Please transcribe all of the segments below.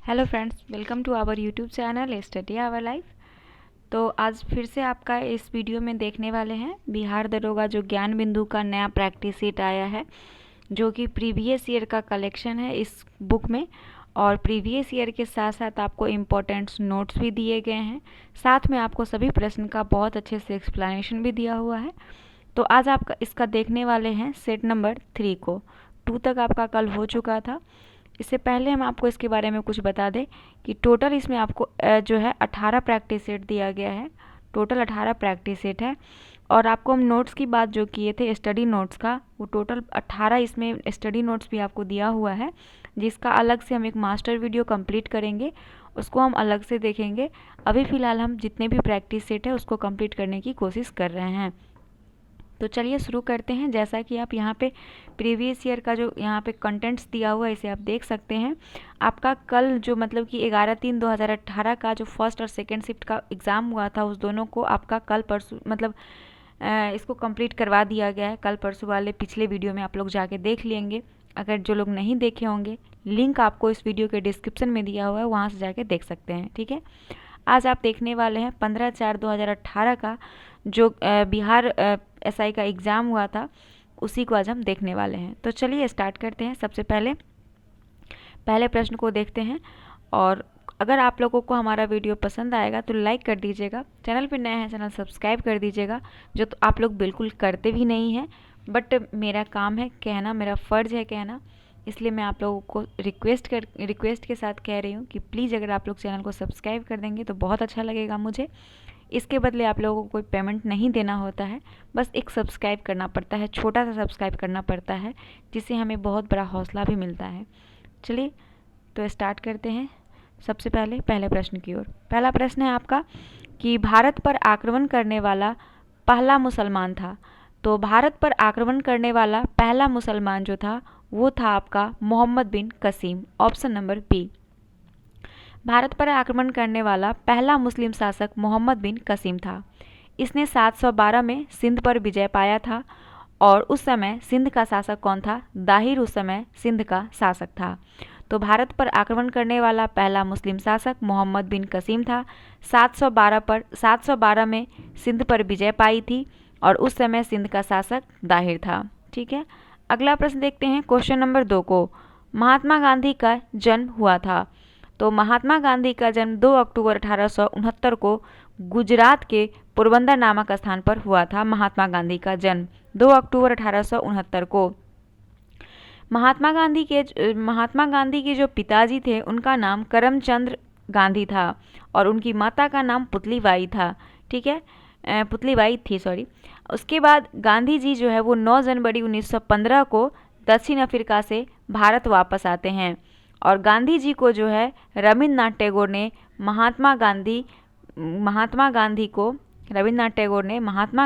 Hello friends, welcome to our YouTube channel study hour life. तो आज फिर से आपका इस वीडियो में देखने वाले हैं बिहार दरोगा जो ज्ञान बिंदु का नया प्रैक्टिस सीट आया है, जो कि प्रीवियस ईयर का कलेक्शन है इस बुक में। और प्रीवियस ईयर के साथ साथ आपको इम्पोर्टेंट्स नोट्स भी दिए गए हैं, साथ में आपको सभी प्रश्न का बहुत अच्छे से एक्सप्लेनेशन भी दिया हुआ है। तो आज आप इसका देखने वाले हैं सेट नंबर 3 को। 2 तक आपका कल हो चुका था। इससे पहले हम आपको इसके बारे में कुछ बता दें कि टोटल इसमें आपको जो है 18 प्रैक्टिस सेट दिया गया है। टोटल 18 प्रैक्टिस सेट है। और आपको हम नोट्स की बात जो किए थे स्टडी नोट्स का, वो टोटल 18 इसमें स्टडी नोट्स भी आपको दिया हुआ है, जिसका अलग से हम एक मास्टर वीडियो कंप्लीट करेंगे, उसको हम अलग से देखेंगे। अभी फ़िलहाल हम जितने भी प्रैक्टिस सेट है उसको कंप्लीट करने की कोशिश कर रहे हैं। तो चलिए शुरू करते हैं। जैसा कि आप यहाँ पे प्रीवियस ईयर का जो यहाँ पे कंटेंट्स दिया हुआ है इसे आप देख सकते हैं। आपका कल जो मतलब कि 11/3/2018 का जो फर्स्ट और सेकंड शिफ्ट का एग्ज़ाम हुआ था, उस दोनों को आपका कल परसों मतलब इसको कंप्लीट करवा दिया गया है। कल परसों वाले पिछले वीडियो में आप लोग जाके देख लेंगे। अगर जो लोग नहीं देखे होंगे, लिंक आपको इस वीडियो के डिस्क्रिप्शन में दिया हुआ है, वहाँ से जाके देख सकते हैं। ठीक है, आज आप देखने वाले हैं 15/4/2018 का जो बिहार एसआई का एग्ज़ाम हुआ था, उसी को आज हम देखने वाले हैं। तो चलिए स्टार्ट करते हैं। सबसे पहले प्रश्न को देखते हैं। और अगर आप लोगों को हमारा वीडियो पसंद आएगा तो लाइक कर दीजिएगा। चैनल पर नए हैं, चैनल सब्सक्राइब कर दीजिएगा, जो तो आप लोग बिल्कुल करते भी नहीं हैं। बट मेरा काम है कहना, मेरा फ़र्ज़ है कहना, इसलिए मैं आप लोगों को रिक्वेस्ट के साथ कह रही हूँ कि प्लीज़ अगर आप लोग चैनल को सब्सक्राइब कर देंगे तो बहुत अच्छा लगेगा मुझे। इसके बदले आप लोगों को कोई पेमेंट नहीं देना होता है, बस एक सब्सक्राइब करना पड़ता है, छोटा सा सब्सक्राइब करना पड़ता है, जिससे हमें बहुत बड़ा हौसला भी मिलता है। चलिए तो स्टार्ट करते हैं। सबसे पहले प्रश्न की ओर। पहला प्रश्न है आपका कि भारत पर आक्रमण करने वाला पहला मुसलमान था। तो भारत पर आक्रमण करने वाला पहला मुसलमान जो था वो था आपका Mohammad bin Qasim. Option number B. Bharat पर आक्रमण करने वाला पहला मुस्लिम शासक मोहम्मद बिन कसीम था। इसने 712 में सिंध पर विजय पाया था। और उस समय सिंध का शासक कौन था? दाहिर उस समय सिंध का शासक था। तो भारत पर आक्रमण करने वाला पहला मुस्लिम शासक मोहम्मद बिन कसीम था। 712 में सिंध पर विजय पाई थी और उस समय सिंध का शासक दाहिर था। ठीक है, अगला प्रश्न देखते हैं क्वेश्चन नंबर 2 को। महात्मा गांधी का जन्म हुआ था। तो महात्मा गांधी का जन्म 2 अक्टूबर 1869 को गुजरात के पोरबंदर नामक स्थान पर हुआ था। महात्मा गांधी का जन्म 2 अक्टूबर 1869 को। महात्मा गांधी के जो पिताजी थे उनका नाम करमचंद गांधी था और उनकी माता का नाम पुतलीबाई था। ठीक है, पुतलीबाई थी, सॉरी। उसके बाद गांधी जी जो है वो 9 जनवरी 1915 को दक्षिण अफ्रीका से भारत वापस आते हैं। और गांधी जी को जो है रविन्द्रनाथ टैगोर ने महात्मा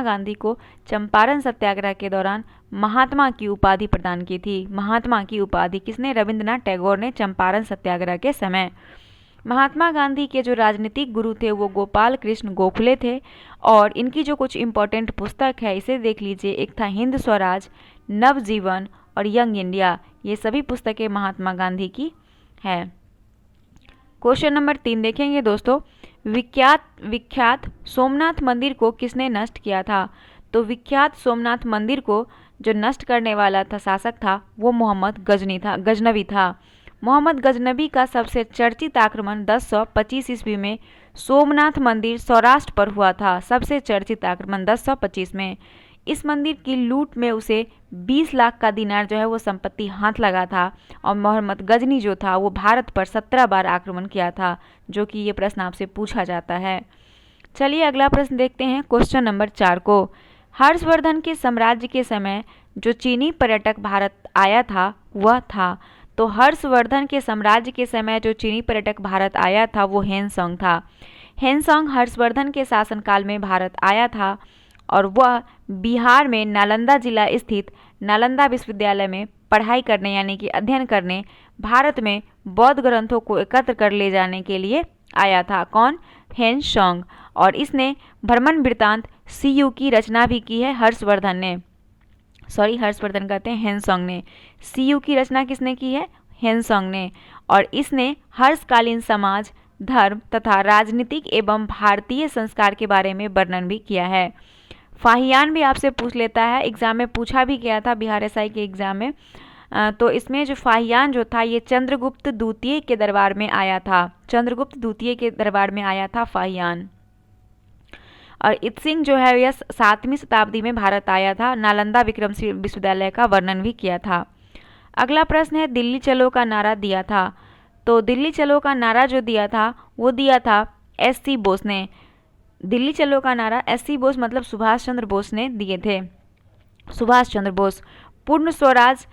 गांधी को चंपारण सत्याग्रह के दौरान महात्मा की उपाधि प्रदान की थी। महात्मा की उपाधि किसने? रविन्द्रनाथ टैगोर ने चंपारण सत्याग्रह के समय। महात्मा गांधी के जो राजनीतिक गुरु थे वो गोपाल कृष्ण गोखले थे। और इनकी जो कुछ इम्पोर्टेंट पुस्तक है इसे देख लीजिए। एक था हिंद स्वराज, नवजीवन और यंग इंडिया। ये सभी पुस्तकें महात्मा गांधी की है। क्वेश्चन नंबर 3 देखेंगे दोस्तों। विख्यात सोमनाथ मंदिर को किसने नष्ट किया था? तो विख्यात सोमनाथ मंदिर को जो नष्ट करने वाला था शासक था वो मोहम्मद गजनवी था। मोहम्मद गजनवी का सबसे चर्चित आक्रमण 1025 ईस्वी में सोमनाथ मंदिर सौराष्ट्र पर हुआ था। सबसे चर्चित आक्रमण 1025 में। इस मंदिर की लूट में उसे 20 लाख का दिनार जो है वो संपत्ति हाथ लगा था। और मोहम्मद गजनी जो था वो भारत पर 17 बार आक्रमण किया था, जो कि ये प्रश्न आपसे पूछा जाता है। चलिए अगला प्रश्न देखते हैं क्वेश्चन नंबर 4 को। हर्षवर्धन के साम्राज्य के समय जो चीनी पर्यटक भारत आया था वह था। तो हर्षवर्धन के साम्राज्य के समय जो चीनी पर्यटक भारत आया था वो हेनसोंग था। हेनसोंग हर्षवर्धन के शासनकाल में भारत आया था और वह बिहार में नालंदा जिला स्थित नालंदा विश्वविद्यालय में पढ़ाई करने यानी कि अध्ययन करने भारत में बौद्ध ग्रंथों को एकत्र कर ले जाने के लिए आया था। कौन? हेनसोंग। और इसने भ्रमण वृत्तांत सीयू की रचना भी की है हर्षवर्धन कहते हैं हेनसोंग ने। सीयू की रचना किसने की है? हेनसोंग ने। और इसने हर्षकालीन समाज, धर्म तथा राजनीतिक एवं भारतीय संस्कार के बारे में वर्णन भी किया है। फाहियान भी आपसे पूछ लेता है, एग्जाम में पूछा भी गया था बिहार एसआई के एग्जाम में। तो इसमें जो फाहियान जो था ये चंद्रगुप्त द्वितीय के दरबार में आया था, चंद्रगुप्त द्वितीय के दरबार में आया था फाहियान। और इत्सिंग जो है यह 7वीं शताब्दी में भारत आया था, नालंदा विक्रमशिला विश्वविद्यालय का वर्णन भी किया था। अगला प्रश्न है, दिल्ली चलो का नारा दिया था। तो दिल्ली चलो का नारा जो दिया था वो दिया था एस.सी. बोस ने। दिल्ली चलो का नारा एस.सी. बोस मतलब सुभाष चंद्र बोस ने दिए थे, सुभाष चंद्र बोस। पूर्ण स्वराज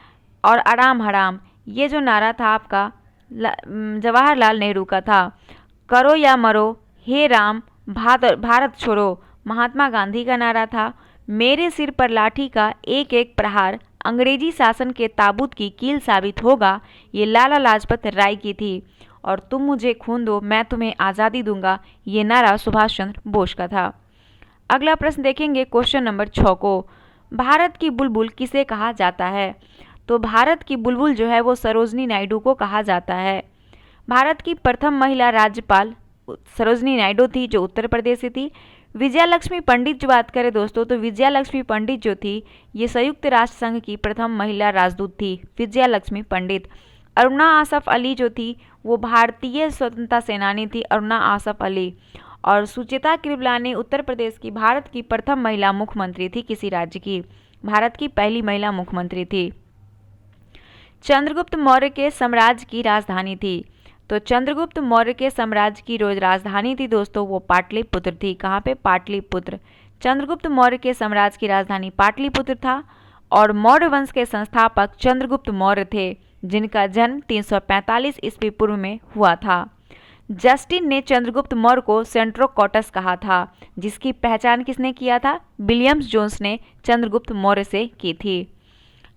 और आराम हराम, ये जो नारा था आपका जवाहरलाल नेहरू का था। करो या मरो, हे राम, भारत छोड़ो, महात्मा गांधी का नारा था। मेरे सिर पर लाठी का एक एक प्रहार अंग्रेजी शासन के ताबूत की कील साबित होगा, ये लाला लाजपत राय की थी। और तुम मुझे खून दो, मैं तुम्हें आज़ादी दूंगा, ये नारा सुभाष चंद्र बोस का था। अगला प्रश्न देखेंगे क्वेश्चन नंबर 6 को, भारत की बुलबुल किसे कहा जाता है। तो भारत की बुलबुल जो है वो सरोजनी नायडू को कहा जाता है। भारत की प्रथम महिला राज्यपाल सरोजनी नायडू थी, जो उत्तर प्रदेश से थी। विजया लक्ष्मी पंडित जो बात करें दोस्तों, तो विजया लक्ष्मी पंडित जो थी ये संयुक्त राष्ट्र संघ की प्रथम महिला राजदूत थी, विजया लक्ष्मी पंडित। अरुणा आसफ अली जो थी वो भारतीय स्वतंत्रता सेनानी थी, अरुणा आसफ अली। और सुचेता कृपलानी उत्तर प्रदेश की भारत की प्रथम महिला मुख्यमंत्री थी, किसी राज्य की, भारत की पहली महिला मुख्यमंत्री थी। चंद्रगुप्त मौर्य के साम्राज्य की राजधानी थी। तो चंद्रगुप्त मौर्य के साम्राज्य की राजधानी थी दोस्तों वो पाटलिपुत्र थी। कहाँ पे? पाटलिपुत्र। चंद्रगुप्त मौर्य के साम्राज्य की राजधानी पाटलिपुत्र था। और मौर्य वंश के संस्थापक चंद्रगुप्त मौर्य थे, जिनका जन्म 345 ईस्वी पूर्व में हुआ था। जस्टिन ने चंद्रगुप्त मौर्य को सेंट्रोकॉटस कहा था, जिसकी पहचान किसने किया था? विलियम्स जोन्स ने चंद्रगुप्त मौर्य से की थी।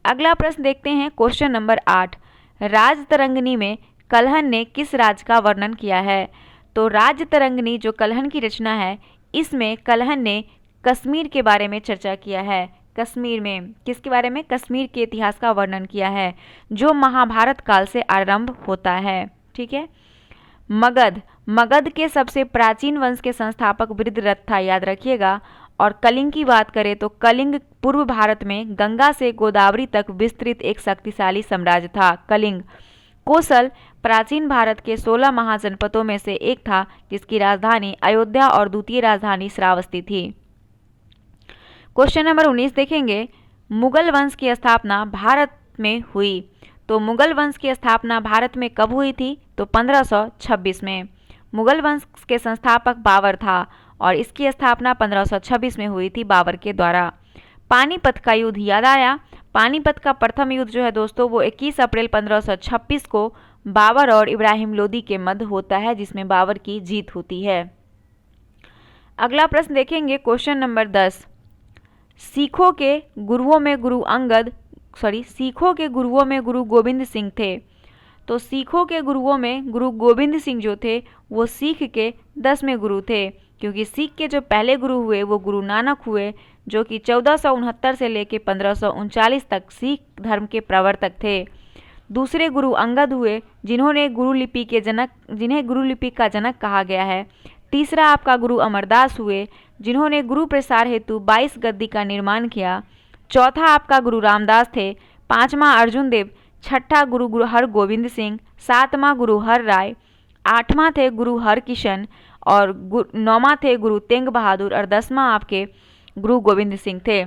अगला प्रश्न देखते हैं क्वेश्चन नंबर 8, राजतरंगिणी में कल्हण ने किस राज्य का वर्णन किया है। तो राजतरंगिणी जो कल्हण की रचना है, इसमें कल्हण ने कश्मीर के बारे में चर्चा किया है। कश्मीर में किसके बारे में? कश्मीर के इतिहास का वर्णन किया है, जो महाभारत काल से आरंभ होता है। ठीक है। मगध, मगध के सबसे प्राचीन वंश के संस्थापक वृद्धरथ था, याद रखिएगा। और कलिंग की बात करें तो कलिंग पूर्व भारत में गंगा से गोदावरी तक विस्तृत एक शक्तिशाली साम्राज्य था, कलिंग। कोसल प्राचीन भारत के 16 महाजनपदों में से एक था, जिसकी राजधानी अयोध्या और द्वितीय राजधानी श्रावस्ती थी। क्वेश्चन नंबर 19 देखेंगे, मुगल वंश की स्थापना भारत में हुई। तो मुगल वंश की स्थापना भारत में कब हुई थी? तो 1526 में। मुगल वंश के संस्थापक बाबर था और इसकी स्थापना 1526 में हुई थी बाबर के द्वारा। पानीपत का युद्ध याद आया। पानीपत का प्रथम युद्ध जो है दोस्तों वो 21 अप्रैल 1526 को बाबर और इब्राहिम लोदी के मध्य होता है, जिसमें बाबर की जीत होती है। अगला प्रश्न देखेंगे क्वेश्चन नंबर 10, सिखों के गुरुओं में गुरु गोविंद सिंह थे। तो सिखों के गुरुओं में गुरु गोविंद सिंह जो थे वो सिख के 10वें गुरु थे, क्योंकि सिख के जो पहले गुरु हुए वो गुरु नानक हुए, जो कि 1469 से लेकर 1539 तक सिख धर्म के प्रवर्तक थे। दूसरे गुरु अंगद हुए, जिन्हें गुरु लिपि का जनक कहा गया है। तीसरा आपका गुरु अमरदास हुए, जिन्होंने गुरु प्रसार हेतु 22 गद्दी का निर्माण किया। चौथा आपका गुरु रामदास थे। पांचवा अर्जुन देव। छठा गुरु हर गोविंद सिंह। सातवां गुरु हर राय। आठवां थे गुरु हर किशन और 9वां थे गुरु तेंग बहादुर और 10वां आपके गुरु गोविंद सिंह थे।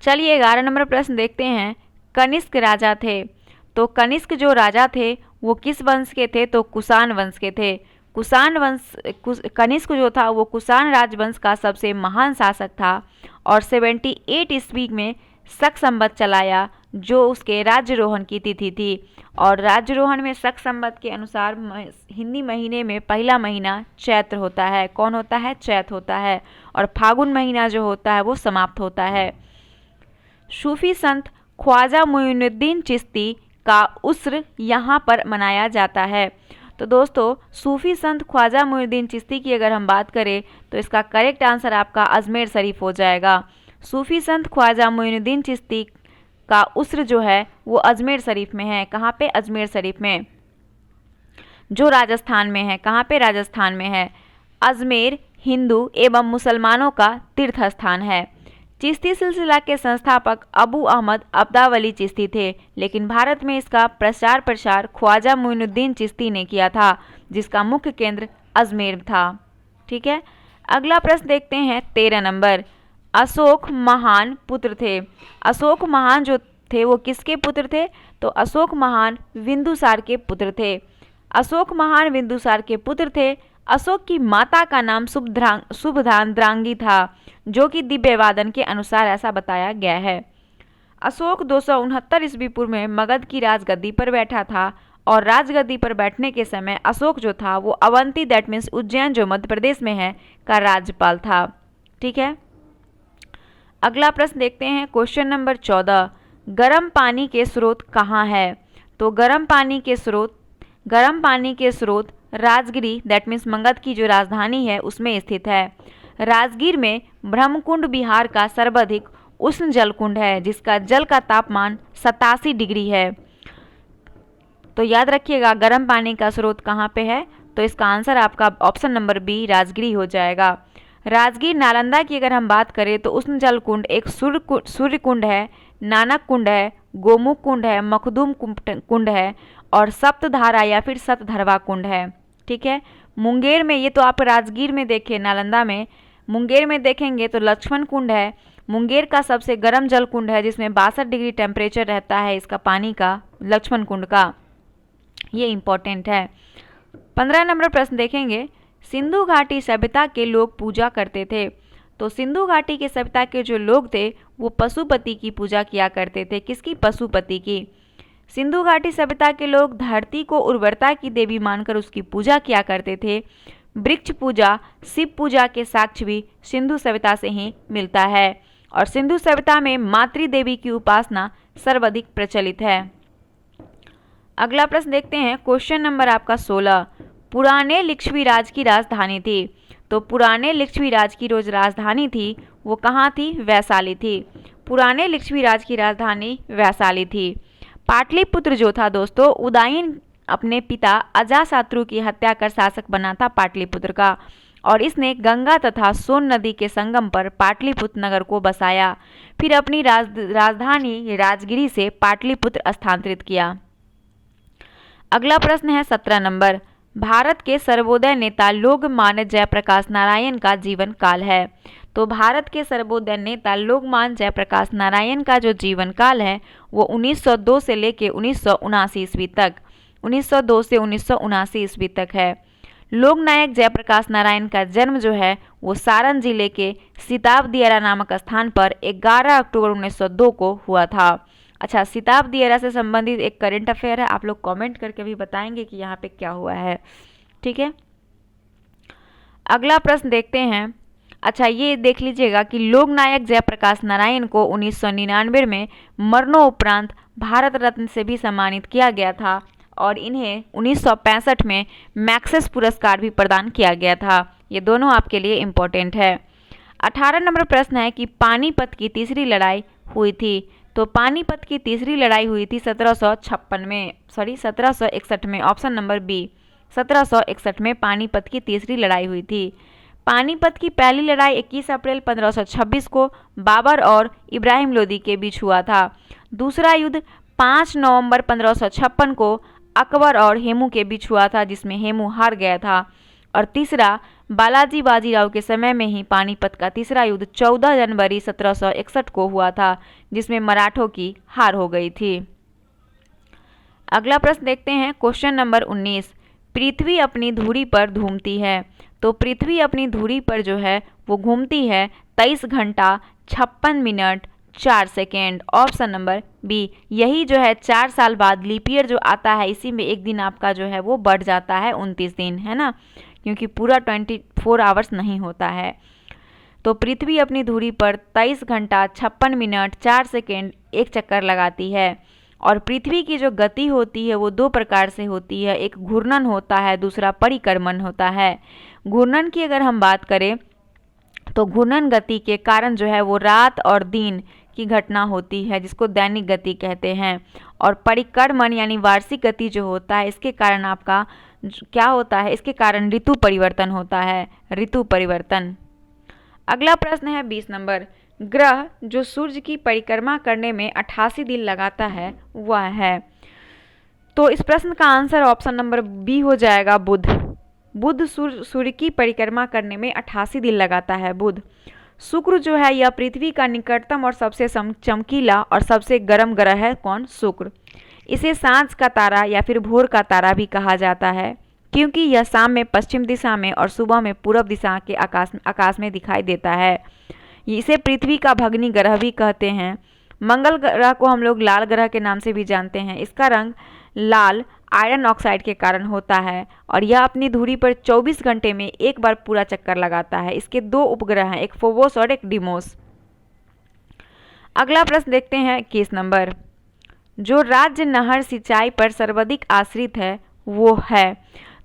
चलिए 11 नंबर प्रश्न देखते हैं, कनिष्क राजा थे। तो कनिष्क जो राजा थे वो किस वंश के थे? तो कुषाण वंश के थे। कनिष्क जो था वो कुषाण राजवंश का सबसे महान शासक था और 78 ईस्वी में शक संवत चलाया, जो उसके राज्यरोहण की तिथि थी। और राज्यरोहण में शक संवत के अनुसार हिंदी महीने में पहला महीना चैत्र होता है। कौन होता है? चैत्र होता है। और फागुन महीना जो होता है वो समाप्त होता है। सूफी संत ख्वाजा मुइनुद्दीन चिश्ती का उर्स यहाँ पर मनाया जाता है। तो दोस्तों सूफी संत ख्वाजा मुइनुद्दीन चिश्ती की अगर हम बात करें तो इसका करेक्ट आंसर आपका अजमेर शरीफ हो जाएगा। सूफी संत ख्वाजा मुइनुद्दीन चिश्ती का उर्स जो है वो अजमेर शरीफ में है। कहाँ पे? अजमेर शरीफ में। जो राजस्थान में है। कहाँ पे? राजस्थान में है। अजमेर हिंदू एवं मुसलमानों का तीर्थ स्थान है। चिश्ती सिलसिला के संस्थापक अबू अहमद अब्दावली चिश्ती थे, लेकिन भारत में इसका प्रचार प्रसार ख्वाजा मोइनुद्दीन चिश्ती ने किया था, जिसका मुख्य केंद्र अजमेर था। ठीक है, अगला प्रश्न देखते हैं 13 नंबर। अशोक महान पुत्र थे। अशोक महान जो थे वो किसके पुत्र थे? तो अशोक महान बिंदुसार के पुत्र थे। अशोक महान बिंदुसार के पुत्र थे। अशोक की माता का नाम शुभद्रांगी था, जो कि दिव्यवादन के अनुसार ऐसा बताया गया है। अशोक 269 ईस्वी पूर्व में मगध की राजगद्दी पर बैठा था, और राजगद्दी पर बैठने के समय अशोक जो था वो अवंती दैट मीन्स उज्जैन जो मध्य प्रदेश में है का राज्यपाल था। ठीक है, अगला प्रश्न देखते हैं क्वेश्चन नंबर 14। गर्म पानी के स्रोत कहाँ है? तो गर्म पानी के स्रोत राजगिरी दैट मीन्स मगध की जो राजधानी है उसमें स्थित है। राजगीर में ब्रह्मकुंड बिहार का सर्वाधिक उष्ण जलकुंड है, जिसका जल का तापमान 87 डिग्री है। तो याद रखिएगा गर्म पानी का स्रोत कहाँ पे है? तो इसका आंसर आपका ऑप्शन नंबर बी राजगिरी हो जाएगा। राजगीर नालंदा की अगर हम बात करें तो उष्ण जल कुंड एक सूर्य कुंड है, नानक कुंड है, गोमुख कुंड है, मखदूम कुंड है और सप्तधारा या फिर सतधरवा कुंड है। ठीक है, मुंगेर में, ये तो आप राजगीर में देखें, नालंदा में, मुंगेर में देखेंगे तो लक्ष्मण कुंड है। मुंगेर का सबसे गर्म जल कुंड है, जिसमें 62 डिग्री टेम्परेचर रहता है इसका पानी का, लक्ष्मण कुंड का। ये इम्पोर्टेंट है। 15 नंबर प्रश्न देखेंगे। सिंधु घाटी सभ्यता के लोग पूजा करते थे। तो सिंधु घाटी के सभ्यता के जो लोग थे वो पशुपति की पूजा किया करते थे। किसकी? पशुपति की। सिंधु घाटी सभ्यता के लोग धरती को उर्वरता की देवी मानकर उसकी पूजा किया करते थे। वृक्ष पूजा, शिव पूजा के साक्ष्य भी सिंधु सभ्यता से ही मिलता है, और सिंधु सभ्यता में मातृ देवी की उपासना सर्वाधिक प्रचलित है। अगला प्रश्न देखते हैं क्वेश्चन नंबर आपका 16। पुराने लिच्छवी राज की राजधानी थी। तो पुराने लिच्छवी राज की जो राजधानी थी वो कहाँ थी? वैशाली थी। पुराने लिच्छवी राज की राजधानी वैशाली थी। पाटलिपुत्र जो था दोस्तों, उदयन अपने पिता अजातशत्रु की हत्या कर शासक बना था पाटलिपुत्र का, और इसने गंगा तथा सोन नदी के संगम पर पाटलिपुत्र नगर को बसाया। फिर अपनी राजधानी राजगिरी से पाटलिपुत्र स्थानांतरित किया। अगला प्रश्न है 17 नंबर। भारत के सर्वोदय नेता लोकमान्य जयप्रकाश नारायण का जीवन काल है। तो भारत के सर्वोदय नेता लोकमान्य जयप्रकाश नारायण का जो जीवन काल है वो 1902 से लेकर 1979 ईस्वी तक, 1902 से 1979 ईस्वी तक है। लोकनायक जयप्रकाश नारायण का जन्म जो है वो सारण जिले के सिताब दियारा नामक स्थान पर 11 अक्टूबर 1902 को हुआ था। अच्छा, सिताब दियारा से संबंधित एक करंट अफेयर है, आप लोग कमेंट करके भी बताएंगे कि यहाँ पे क्या हुआ है। ठीक है, अगला प्रश्न देखते हैं। अच्छा, ये देख लीजिएगा कि लोकनायक जयप्रकाश नारायण को 1999 में मरणोपरांत भारत रत्न से भी सम्मानित किया गया था, और इन्हें 1965 में मैक्सेस पुरस्कार भी प्रदान किया गया था। ये दोनों आपके लिए इम्पोर्टेंट है। 18 नंबर प्रश्न है कि पानीपत की तीसरी लड़ाई हुई थी। तो पानीपत की तीसरी लड़ाई हुई थी 1761 में, ऑप्शन नंबर बी 1761 में पानीपत की तीसरी लड़ाई हुई थी। पानीपत की पहली लड़ाई 21 अप्रैल 1526 को बाबर और इब्राहिम लोदी के बीच हुआ था। दूसरा युद्ध 5 नवंबर 1556 को अकबर और हेमू के बीच हुआ था, जिसमें हेमू हार गया था। और तीसरा बालाजी बाजीराव के समय में ही पानीपत का तीसरा युद्ध 14 जनवरी 1761 को हुआ था, जिसमें मराठों की हार हो गई थी। अगला प्रश्न देखते हैं क्वेश्चन नंबर 19। पृथ्वी अपनी धुरी पर घूमती है। तो पृथ्वी अपनी धुरी पर जो है वो घूमती है 23 घंटा 56 minute 4 second, option number B. यही जो है 4 साल बाद लीप ईयर जो आता है, इसी में एक दिन आपका जो है वो बढ़ जाता है, 29 दिन, है ना, क्योंकि पूरा 24 आवर्स नहीं होता है। तो पृथ्वी अपनी धुरी पर 23 घंटा 56 मिनट 4 सेकेंड एक चक्कर लगाती है। और पृथ्वी की जो गति होती है वो 2 प्रकार से होती है, एक घूर्णन होता है, दूसरा परिक्रमण होता है। घूर्णन की अगर हम बात करें तो घूर्णन गति के कारण जो है वो रात और दिन की घटना होती है, जिसको दैनिक गति कहते हैं। और परिक्रमण यानी वार्षिक गति जो होता है, इसके कारण आपका क्या होता है, इसके कारण ऋतु परिवर्तन होता है, ऋतु परिवर्तन। अगला प्रश्न है 20 नंबर, ग्रह जो सूर्य की परिक्रमा करने में 88 दिन लगाता है वह है। तो इस प्रश्न का आंसर ऑप्शन नंबर बी हो जाएगा, बुध। बुध सूर्य की परिक्रमा करने में 88 दिन लगाता है, बुध। शुक्र जो है यह पृथ्वी का निकटतम और सबसे चमकीला और सबसे गर्म ग्रह है, कौन, शुक्र। इसे सांझ का तारा या फिर भोर का तारा भी कहा जाता है, क्योंकि यह शाम में पश्चिम दिशा में और सुबह में पूर्व दिशा के आकाश में दिखाई देता है। इसे पृथ्वी का भग्नी ग्रह भी कहते हैं। मंगल ग्रह को हम लोग लाल ग्रह के नाम से भी जानते हैं। इसका रंग लाल आयरन ऑक्साइड के कारण होता है और यह अपनी धुरी पर 24 घंटे में एक बार पूरा चक्कर लगाता है। इसके 2 उपग्रह हैं, एक फोबोस और एक डिमोस। अगला प्रश्न देखते हैं 21 नंबर, जो राज्य नहर सिंचाई पर सर्वाधिक आश्रित है वो है।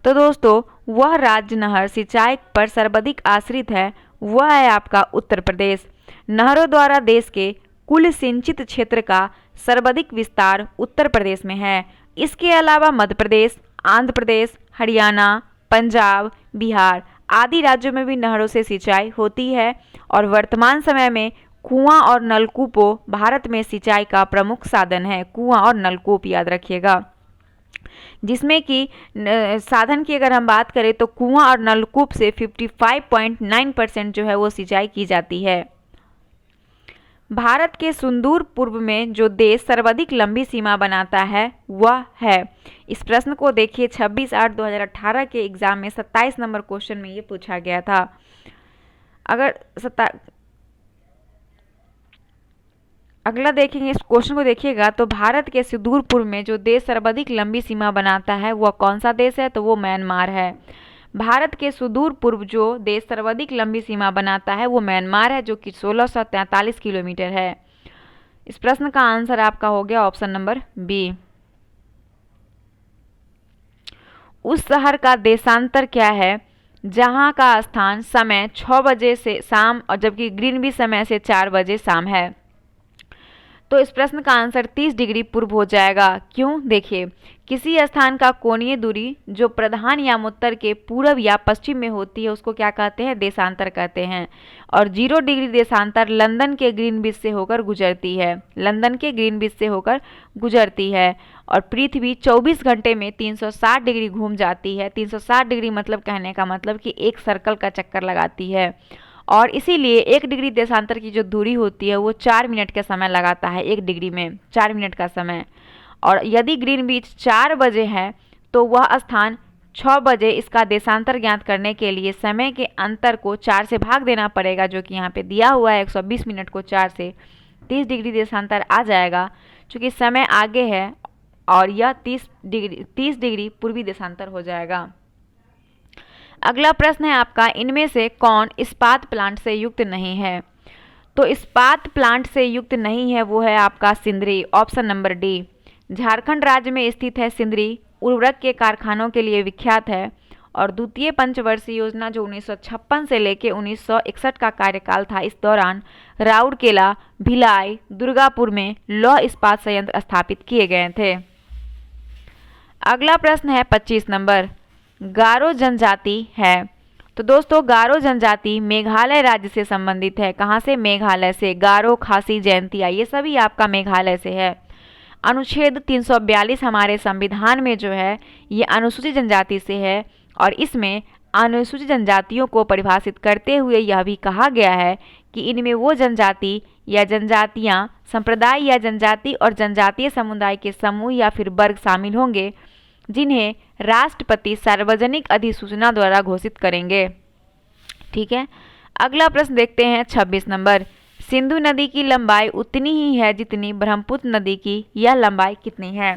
तो दोस्तों वह राज्य नहर सिंचाई पर सर्वाधिक आश्रित है वह है आपका उत्तर प्रदेश। नहरों द्वारा देश के कुल सिंचित क्षेत्र का सर्वाधिक विस्तार उत्तर प्रदेश में है। इसके अलावा मध्य प्रदेश, आंध्र प्रदेश, हरियाणा, पंजाब, बिहार आदि राज्यों में भी नहरों से सिंचाई होती है और वर्तमान समय में कुआं और नलकूपों भारत में सिंचाई का प्रमुख साधन है। कुआं और नलकूप याद रखिएगा, जिसमें कि साधन की अगर हम बात करें तो कुआं और नलकूप से 55.9% जो है वो सिंचाई की जाती है। भारत के सुदूर पूर्व में जो देश सर्वाधिक लंबी सीमा बनाता है वह है। इस प्रश्न को देखिए 26/8/2018 के एग्जाम में 27 नंबर क्वेश्चन में ये पूछा गया था। अगला देखेंगे, इस क्वेश्चन को देखिएगा तो भारत के सुदूर पूर्व में जो देश सर्वाधिक लंबी सीमा बनाता है वह कौन सा देश है, तो वो म्यांमार है। भारत के सुदूर पूर्व जो देश सर्वाधिक लंबी सीमा बनाता है वो म्यांमार है, जो कि 1643 किलोमीटर है। इस प्रश्न का आंसर आपका हो गया ऑप्शन नंबर बी। उस शहर का देशांतर क्या है जहां का स्थान समय 6 बजे से शाम और जबकि ग्रीनविच समय से 4 बजे शाम है। तो इस प्रश्न का आंसर 30 डिग्री पूर्व हो जाएगा। क्यों, देखिए किसी स्थान का कोणीय दूरी जो प्रधान या उत्तर के पूर्व या पश्चिम में होती है उसको क्या कहते हैं, देशांतर कहते हैं। और 0 डिग्री देशांतर लंदन के ग्रीनविच से होकर गुजरती है, लंदन के ग्रीनविच से होकर गुजरती है। और पृथ्वी 24 घंटे में 360 डिग्री घूम जाती है। 360 डिग्री मतलब कहने का मतलब कि एक सर्कल का चक्कर लगाती है और इसीलिए 1 डिग्री देशांतर की जो दूरी होती है वो 4 मिनट का समय लगाता है। 1 डिग्री में 4 मिनट का समय। और यदि ग्रीनविच 4 बजे है तो वह स्थान 6 बजे इसका देशांतर ज्ञात करने के लिए समय के अंतर को 4 से भाग देना पड़ेगा, जो कि यहाँ पे दिया हुआ है 120 मिनट को 4 से 30 डिग्री देशांतर आ जाएगा। चूँकि समय आगे है और यह 30 डिग्री पूर्वी देशांतर हो जाएगा। अगला प्रश्न है आपका, इनमें से कौन इस्पात प्लांट से युक्त नहीं है। तो इस्पात प्लांट से युक्त नहीं है वो है आपका Sindri, option number D. Jharkhand राज्य में स्थित है सिंदरी, उर्वरक के कारखानों के लिए विख्यात है और द्वितीय पंचवर्षीय योजना जो 1956 से लेकर 1961 का कार्यकाल था, इस दौरान राउरकेला, भिलाई, दुर्गापुर में लौह इस्पात संयंत्र स्थापित किए गए थे। अगला प्रश्न है 25 नंबर, गारो जनजाति है। तो दोस्तों गारो जनजाति मेघालय राज्य से संबंधित है। कहाँ से, मेघालय से। गारो, खासी, जयंतिया ये सभी आपका मेघालय से है। अनुच्छेद 342 हमारे संविधान में जो है ये अनुसूचित जनजाति से है और इसमें अनुसूचित जनजातियों को परिभाषित करते हुए यह भी कहा गया है कि इनमें वो जनजाति या जनजातियाँ, संप्रदाय या जनजाति और जनजातीय समुदाय के समूह या फिर वर्ग शामिल होंगे जिन्हें राष्ट्रपति सार्वजनिक अधिसूचना द्वारा घोषित करेंगे। ठीक है, अगला प्रश्न देखते हैं 26 नंबर, सिंधु नदी की लंबाई उतनी ही है जितनी ब्रह्मपुत्र नदी की, यह लंबाई कितनी है।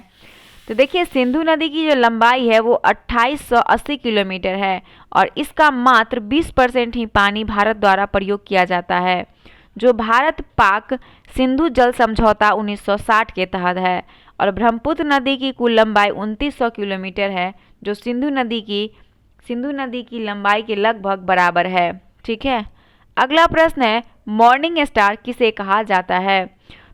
तो देखिए सिंधु नदी की जो लंबाई है वो 2880 किलोमीटर है और इसका मात्र 20% ही पानी भारत द्वारा प्रयोग किया जाता है, जो भारत पाक सिंधु जल समझौता 1960 के तहत है। और ब्रह्मपुत्र नदी की कुल लंबाई 2900 किलोमीटर है, जो सिंधु नदी की लंबाई के लगभग बराबर है। ठीक है, अगला प्रश्न है, मॉर्निंग स्टार किसे कहा जाता है।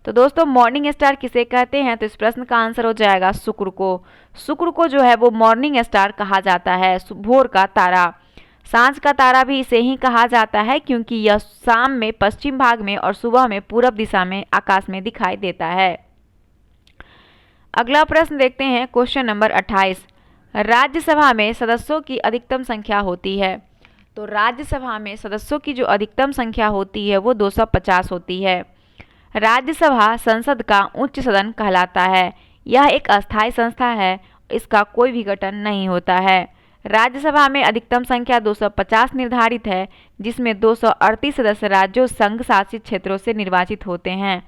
तो दोस्तों मॉर्निंग स्टार किसे कहते हैं, तो इस प्रश्न का आंसर हो जाएगा शुक्र को। शुक्र को जो है वो मॉर्निंग स्टार कहा जाता है, भोर का तारा। सांझ का तारा भी इसे ही कहा जाता है क्योंकि यह शाम में पश्चिम भाग में और सुबह में पूरब दिशा में आकाश में दिखाई देता है। अगला प्रश्न देखते हैं, क्वेश्चन नंबर 28। राज्यसभा में सदस्यों की अधिकतम संख्या होती है। तो राज्यसभा में सदस्यों की जो अधिकतम संख्या होती है वो 250 होती है। राज्यसभा संसद का उच्च सदन कहलाता है। यह एक अस्थायी संस्था है, इसका कोई भी गठन नहीं होता है। राज्यसभा में अधिकतम संख्या 250 निर्धारित है, जिसमें 238 सदस्य राज्यों संघ शासित क्षेत्रों से निर्वाचित होते हैं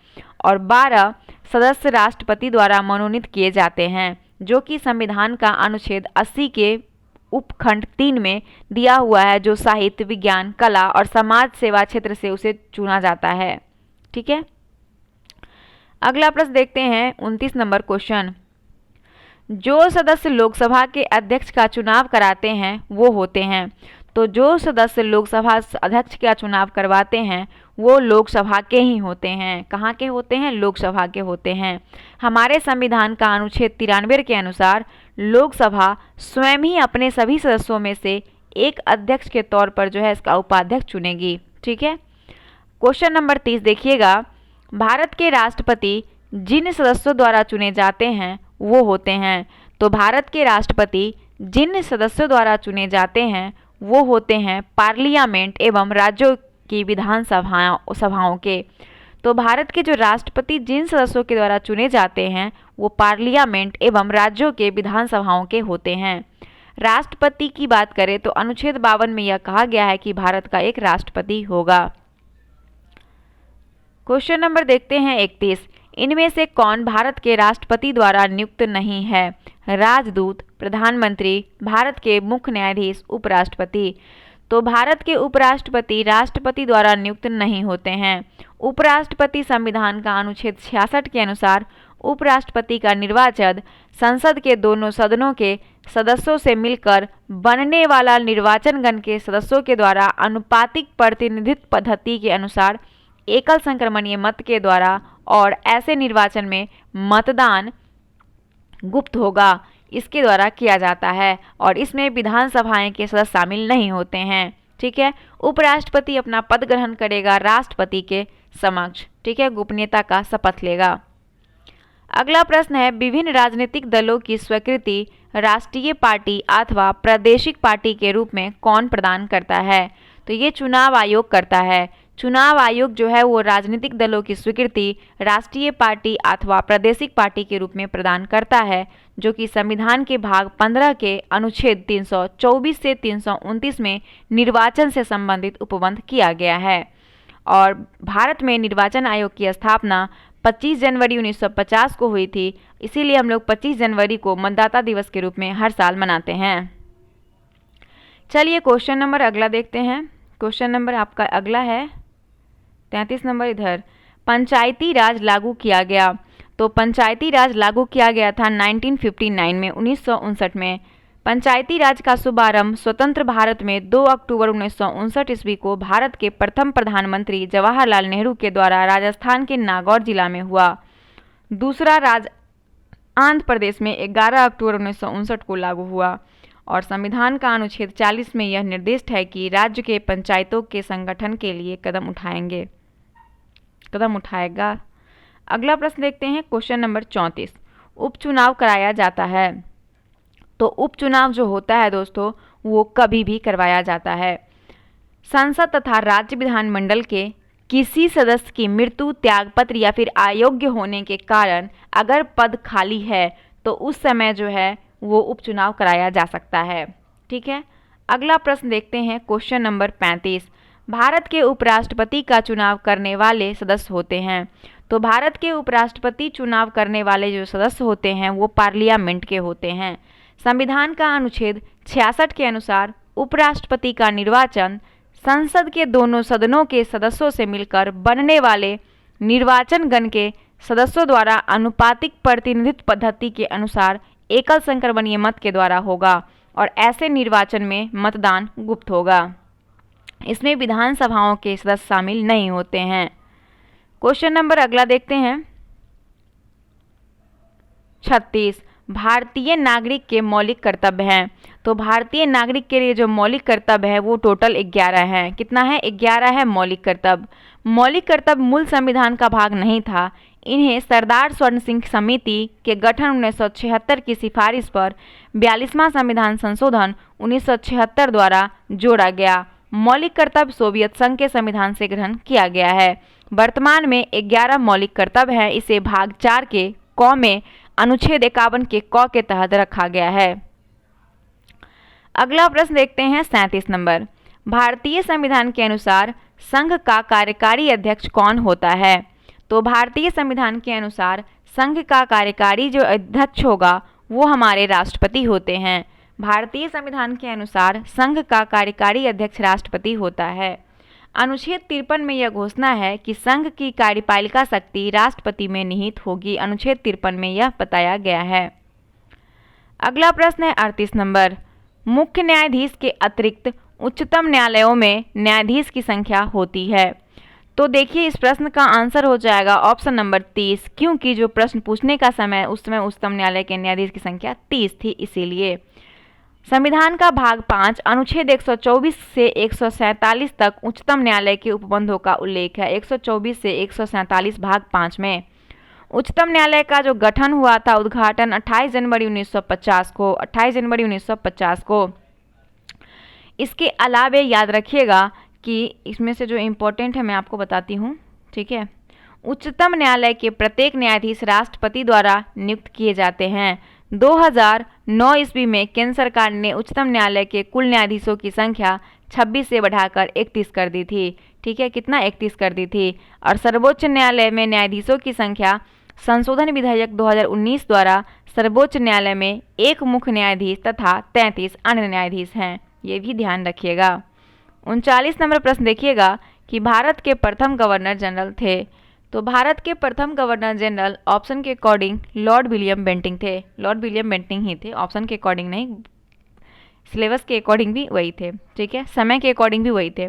और 12 सदस्य राष्ट्रपति द्वारा मनोनीत किए जाते हैं, जो कि संविधान का अनुच्छेद 80 के उपखंड 3 में दिया हुआ है, जो साहित्य, विज्ञान, कला और समाज सेवा क्षेत्र से उसे चुना जाता है। ठीक है, अगला प्रश्न देखते हैं, 29 नंबर क्वेश्चन। जो सदस्य लोकसभा के अध्यक्ष का चुनाव कराते हैं वो होते हैं। तो जो सदस्य लोकसभा अध्यक्ष का चुनाव करवाते हैं वो लोकसभा के ही होते हैं। कहाँ के होते हैं? लोकसभा के होते हैं। हमारे संविधान का अनुच्छेद 93 के अनुसार लोकसभा स्वयं ही अपने सभी सदस्यों में से एक अध्यक्ष के तौर पर जो है इसका उपाध्यक्ष चुनेगी। ठीक है, क्वेश्चन नंबर 30 देखिएगा। भारत के राष्ट्रपति जिन सदस्यों द्वारा चुने जाते हैं वो होते हैं। तो भारत के राष्ट्रपति जिन सदस्यों द्वारा चुने जाते हैं वो होते हैं पार्लियामेंट एवं राज्यों की विधान सभाओं के। तो भारत के जो राष्ट्रपति जिन सदस्यों के द्वारा चुने जाते हैं वो पार्लियामेंट एवं राज्यों के विधान सभाओं के होते हैं। राष्ट्रपति की बात करें तो अनुच्छेद 52 में यह कहा गया है कि भारत का एक राष्ट्रपति होगा। क्वेश्चन नंबर देखते हैं 31। इनमें से कौन भारत के राष्ट्रपति द्वारा नियुक्त नहीं है? राजदूत, प्रधानमंत्री, भारत के मुख्य न्यायाधीश, उपराष्ट्रपति। तो भारत के उपराष्ट्रपति राष्ट्रपति द्वारा नियुक्त नहीं होते हैं। उपराष्ट्रपति संविधान का अनुच्छेद 66 के अनुसार उपराष्ट्रपति का निर्वाचन संसद के दोनों सदनों के सदस्यों से मिलकर बनने वाला निर्वाचन गण के सदस्यों के द्वारा अनुपातिक प्रतिनिधित्व पद्धति के अनुसार एकल संक्रमणीय मत के द्वारा और ऐसे निर्वाचन में मतदान गुप्त होगा, इसके द्वारा किया जाता है और इसमें विधानसभाएं के सदस्य शामिल नहीं होते हैं। ठीक है, उपराष्ट्रपति अपना पद ग्रहण करेगा राष्ट्रपति के समक्ष। ठीक है, गोपनीयता का शपथ लेगा। अगला प्रश्न है, विभिन्न राजनीतिक दलों की स्वीकृति राष्ट्रीय पार्टी अथवा प्रादेशिक पार्टी के रूप में कौन प्रदान करता है? तो ये चुनाव आयोग करता है। चुनाव आयोग जो है वो राजनीतिक दलों की स्वीकृति राष्ट्रीय पार्टी अथवा प्रादेशिक पार्टी के रूप में प्रदान करता है, जो कि संविधान के भाग 15 के अनुच्छेद 324 से 329 में निर्वाचन से संबंधित उपबंध किया गया है। और भारत में निर्वाचन आयोग की स्थापना 25 जनवरी 1950 को हुई थी, इसीलिए हम लोग 25 जनवरी को मतदाता दिवस के रूप में हर साल मनाते हैं। चलिए क्वेश्चन नंबर अगला देखते हैं। क्वेश्चन नंबर आपका अगला है 33 नंबर इधर। पंचायती राज लागू किया गया। तो पंचायती राज लागू किया गया था 1959 में, 1959 में। पंचायती राज का शुभारंभ स्वतंत्र भारत में 2 अक्टूबर 1959 ईस्वी को भारत के प्रथम प्रधानमंत्री जवाहरलाल नेहरू के द्वारा राजस्थान के नागौर जिला में हुआ। दूसरा राज आंध्र प्रदेश में 11 अक्टूबर 1959 को लागू हुआ और संविधान का अनुच्छेद 40 में यह निर्दिष्ट है कि राज्य के पंचायतों के संगठन के लिए कदम उठाएगा। अगला प्रश्न देखते हैं, क्वेश्चन नंबर 34। उपचुनाव कराया जाता है। तो उपचुनाव जो होता है दोस्तों वो कभी भी करवाया जाता है। संसद तथा राज्य विधानमंडल के किसी सदस्य की मृत्यु, त्यागपत्र या फिर अयोग्य होने के कारण अगर पद खाली है तो उस समय जो है वो उपचुनाव कराया जा सकता है। ठीक है, अगला प्रश्न देखते हैं, क्वेश्चन नंबर 35। भारत के उपराष्ट्रपति का चुनाव करने वाले सदस्य होते हैं। तो भारत के उपराष्ट्रपति चुनाव करने वाले जो सदस्य होते हैं वो पार्लियामेंट के होते हैं। संविधान का अनुच्छेद 66 के अनुसार उपराष्ट्रपति का निर्वाचन संसद के दोनों सदनों के सदस्यों से मिलकर बनने वाले निर्वाचन गण के सदस्यों द्वारा अनुपातिक प्रतिनिधित्व पद्धति के अनुसार एकल संक्रमणीय मत के द्वारा होगा और ऐसे निर्वाचन में मतदान गुप्त होगा। इसमें विधानसभाओं के सदस्य शामिल नहीं होते हैं। क्वेश्चन नंबर अगला देखते हैं 36। भारतीय नागरिक के मौलिक कर्तव्य हैं। तो भारतीय नागरिक के लिए जो मौलिक कर्तव्य है वो टोटल 11 है। कितना है? 11 है मौलिक कर्तव्य। मौलिक कर्तव्य मूल संविधान का भाग नहीं था। इन्हें सरदार स्वर्ण सिंह समिति के गठन 1976 की सिफारिश पर 42वां संविधान संशोधन 1976 द्वारा जोड़ा गया। मौलिक कर्तव्य सोवियत संघ के संविधान से ग्रहण किया गया है। वर्तमान में 11 मौलिक कर्तव्य है। इसे भाग 4 के क में अनुच्छेद 51 के क के तहत रखा गया है। अगला प्रश्न देखते हैं 37 नंबर। भारतीय संविधान के अनुसार संघ का कार्यकारी अध्यक्ष कौन होता है? तो भारतीय संविधान के अनुसार संघ का कार्यकारी जो अध्यक्ष होगा वो हमारे राष्ट्रपति होते हैं। भारतीय संविधान के अनुसार संघ का कार्यकारी अध्यक्ष राष्ट्रपति होता है। अनुच्छेद 53 में यह घोषणा है कि संघ की कार्यपालिका शक्ति राष्ट्रपति में निहित होगी। अनुच्छेद 53 में यह बताया गया है। अगला प्रश्न है 38 नंबर। मुख्य न्यायाधीश के अतिरिक्त उच्चतम न्यायालयों में न्यायाधीश की संख्या होती है। तो देखिए इस प्रश्न का आंसर हो जाएगा ऑप्शन नंबर 30, क्योंकि जो प्रश्न पूछने का समय उस समय उच्चतम न्यायालय के न्यायाधीश की संख्या 30 थी, इसीलिए। संविधान का भाग 5 अनुच्छेद 124 से 147 तक उच्चतम न्यायालय के उपबंधों का उल्लेख है। 124 से 147 भाग 5 में उच्चतम न्यायालय का जो गठन हुआ था, उद्घाटन 28 जनवरी 1950 को 28 जनवरी 1950 को। इसके अलावे याद रखिएगा कि इसमें से जो इम्पोर्टेंट है मैं आपको बताती हूँ, ठीक है। उच्चतम न्यायालय के प्रत्येक न्यायाधीश राष्ट्रपति द्वारा नियुक्त किए जाते हैं। 2009 ईस्वी में केंद्र सरकार ने उच्चतम न्यायालय के कुल न्यायाधीशों की संख्या 26 से बढ़ाकर 31 कर दी थी, ठीक है। कितना? 31 कर दी थी। और सर्वोच्च न्यायालय में न्यायाधीशों की संख्या संशोधन विधेयक 2019 द्वारा सर्वोच्च न्यायालय में 1 मुख्य न्यायाधीश तथा 33 अन्य न्यायाधीश हैं, ये भी ध्यान रखिएगा। 39 नंबर प्रश्न देखिएगा कि भारत के प्रथम गवर्नर जनरल थे। तो भारत के प्रथम गवर्नर जनरल ऑप्शन के अकॉर्डिंग लॉर्ड विलियम बेंटिंक थे। लॉर्ड विलियम बेंटिंक ही थे, ऑप्शन के अकॉर्डिंग नहीं, सिलेबस के अकॉर्डिंग भी वही थे, ठीक है, समय के अकॉर्डिंग भी वही थे।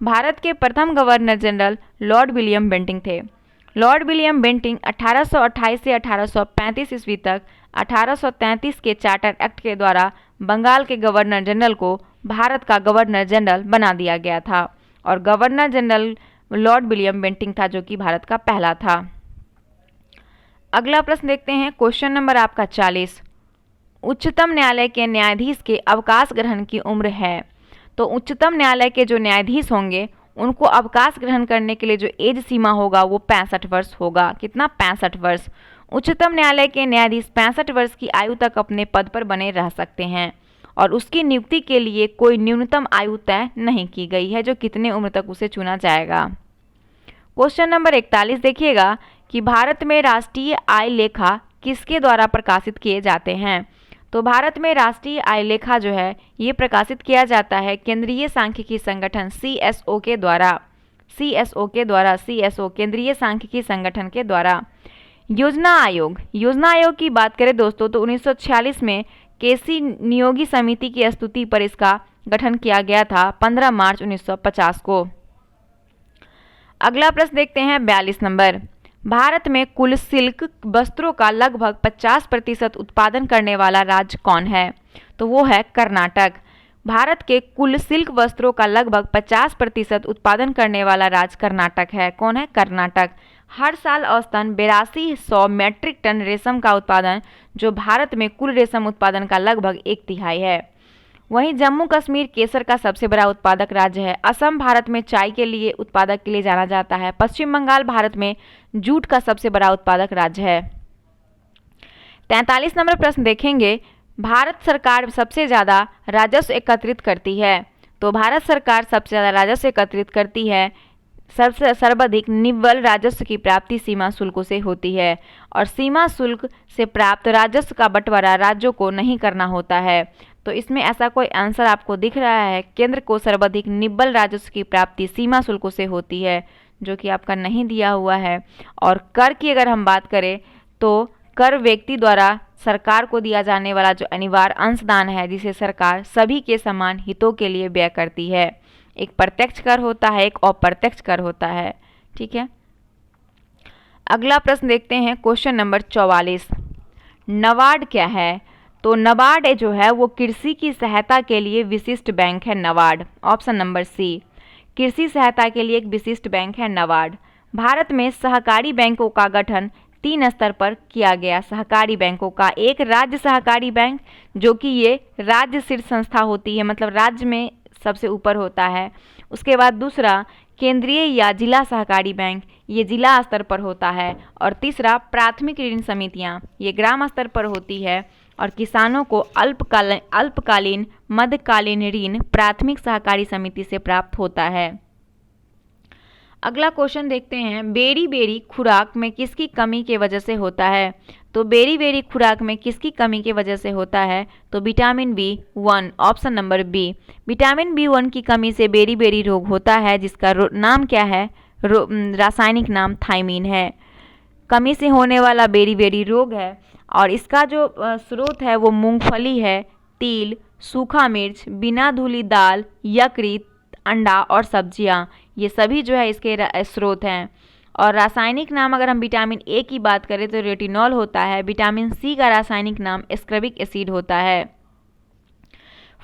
भारत के प्रथम governor general Lord William Bentinck थे। लॉर्ड विलियम बेंटिंक 1828 से 1835 ईस्वी तक 1833 के चार्टर एक्ट के द्वारा बंगाल के गवर्नर जनरल को भारत का गवर्नर जनरल बना दिया गया था, और governor general Lord William Bentinck था, जो कि भारत का पहला था। अगला प्रश्न देखते हैं, क्वेश्चन नंबर आपका 40। उच्चतम न्यायालय के न्यायाधीश के अवकाश ग्रहण की उम्र है। तो उच्चतम न्यायालय के जो न्यायाधीश होंगे उनको अवकाश ग्रहण करने के लिए जो एज सीमा होगा वो 65 वर्ष होगा। कितना? 65 वर्ष। उच्चतम न्यायालय के न्यायाधीश 65 वर्ष की आयु तक अपने पद पर बने रह सकते हैं, और उसकी नियुक्ति के लिए कोई न्यूनतम आयु तय नहीं की गई है, जो कितने उम्र तक उसे चुना जाएगा। क्वेश्चन नंबर 41 देखिएगा कि भारत में राष्ट्रीय आय लेखा किसके द्वारा प्रकाशित किए जाते हैं। तो भारत में राष्ट्रीय आय लेखा जो है ये प्रकाशित किया जाता है केंद्रीय सांख्यिकी संगठन CSO के द्वारा। CSO केंद्रीय सांख्यिकी संगठन के द्वारा। योजना आयोग की बात करें दोस्तों तो 1946 में केसी नियोगी समिति की स्तुति पर इसका गठन किया गया था 15 मार्च 1950 को। अगला प्रश्न देखते हैं 42 नंबर। भारत में कुल सिल्क वस्त्रों का लगभग 50% उत्पादन करने वाला राज्य कौन है। तो वो है कर्नाटक। भारत के कुल सिल्क वस्त्रों का लगभग 50% उत्पादन करने वाला राज्य कर्नाटक है। कौन है? कर्नाटक। हर साल औसतन 8200 मैट्रिक टन रेशम का उत्पादन, जो भारत में कुल रेशम उत्पादन का लगभग 1/3 है। वहीं जम्मू कश्मीर केसर का सबसे बड़ा उत्पादक राज्य है। असम भारत में चाय के लिए उत्पादक के लिए जाना जाता है। पश्चिम बंगाल भारत में जूट का सबसे बड़ा उत्पादक राज्य है। 43 नंबर प्रश्न देखेंगे, भारत सरकार सबसे ज़्यादा राजस्व एकत्रित करती है। तो भारत सरकार सबसे ज़्यादा राजस्व एकत्रित करती है, सबसे सर्वाधिक निव्वल राजस्व की प्राप्ति सीमा शुल्कों से होती है, और सीमा शुल्क से प्राप्त राजस्व का बंटवारा राज्यों को नहीं करना होता है। तो इसमें ऐसा कोई आंसर आपको दिख रहा है? केंद्र को सर्वाधिक निव्वल राजस्व की प्राप्ति सीमा शुल्कों से होती है, जो कि आपका नहीं दिया हुआ है। और कर की अगर हम बात करें तो कर व्यक्ति द्वारा सरकार को दिया जाने वाला जो अनिवार्य अंशदान है, जिसे सरकार सभी के समान हितों के लिए व्यय करती है। एक प्रत्यक्ष कर होता है, एक अप्रत्यक्ष कर होता है, ठीक है। अगला प्रश्न देखते हैं क्वेश्चन नंबर 44। नाबार्ड क्या है? तो नाबार्ड जो है वो कृषि की सहायता के लिए विशिष्ट बैंक है नाबार्ड। ऑप्शन नंबर सी, कृषि सहायता के लिए एक विशिष्ट बैंक है नाबार्ड। भारत में सहकारी बैंकों का गठन 3 स्तर पर किया गया। सहकारी बैंकों का एक राज्य सहकारी बैंक, जो कि ये राज्य शीर्ष संस्था होती है, मतलब राज्य में सबसे ऊपर होता है। उसके बाद दूसरा केंद्रीय या जिला सहकारी बैंक, ये जिला स्तर पर होता है। और तीसरा प्राथमिक ऋण समितियां, ये ग्राम स्तर पर होती है और किसानों को अल्पकालीन मध्यकालीन ऋण प्राथमिक सहकारी समिति से प्राप्त होता है। अगला क्वेश्चन देखते हैं, बेरी बेरी खुराक में किसकी कमी के वजह से होता है? तो बेरी बेरी खुराक में किसकी कमी के वजह से होता है? तो vitamin B1। Option number B, vitamin B1 की कमी से बेरी बेरी रोग होता है, जिसका नाम क्या है? रासायनिक नाम थायमीन है। कमी से होने वाला बेरी बेरी रोग है और इसका जो स्रोत है वो मूंगफली है, तिल, सूखा मिर्च, बिना धुली दाल, यकृत, अंडा और सब्जियां, ये सभी जो है इसके स्रोत हैं। और रासायनिक नाम अगर हम विटामिन ए की बात करें तो रेटिनॉल होता है। विटामिन सी का रासायनिक नाम एस्कॉर्बिक एसिड होता है।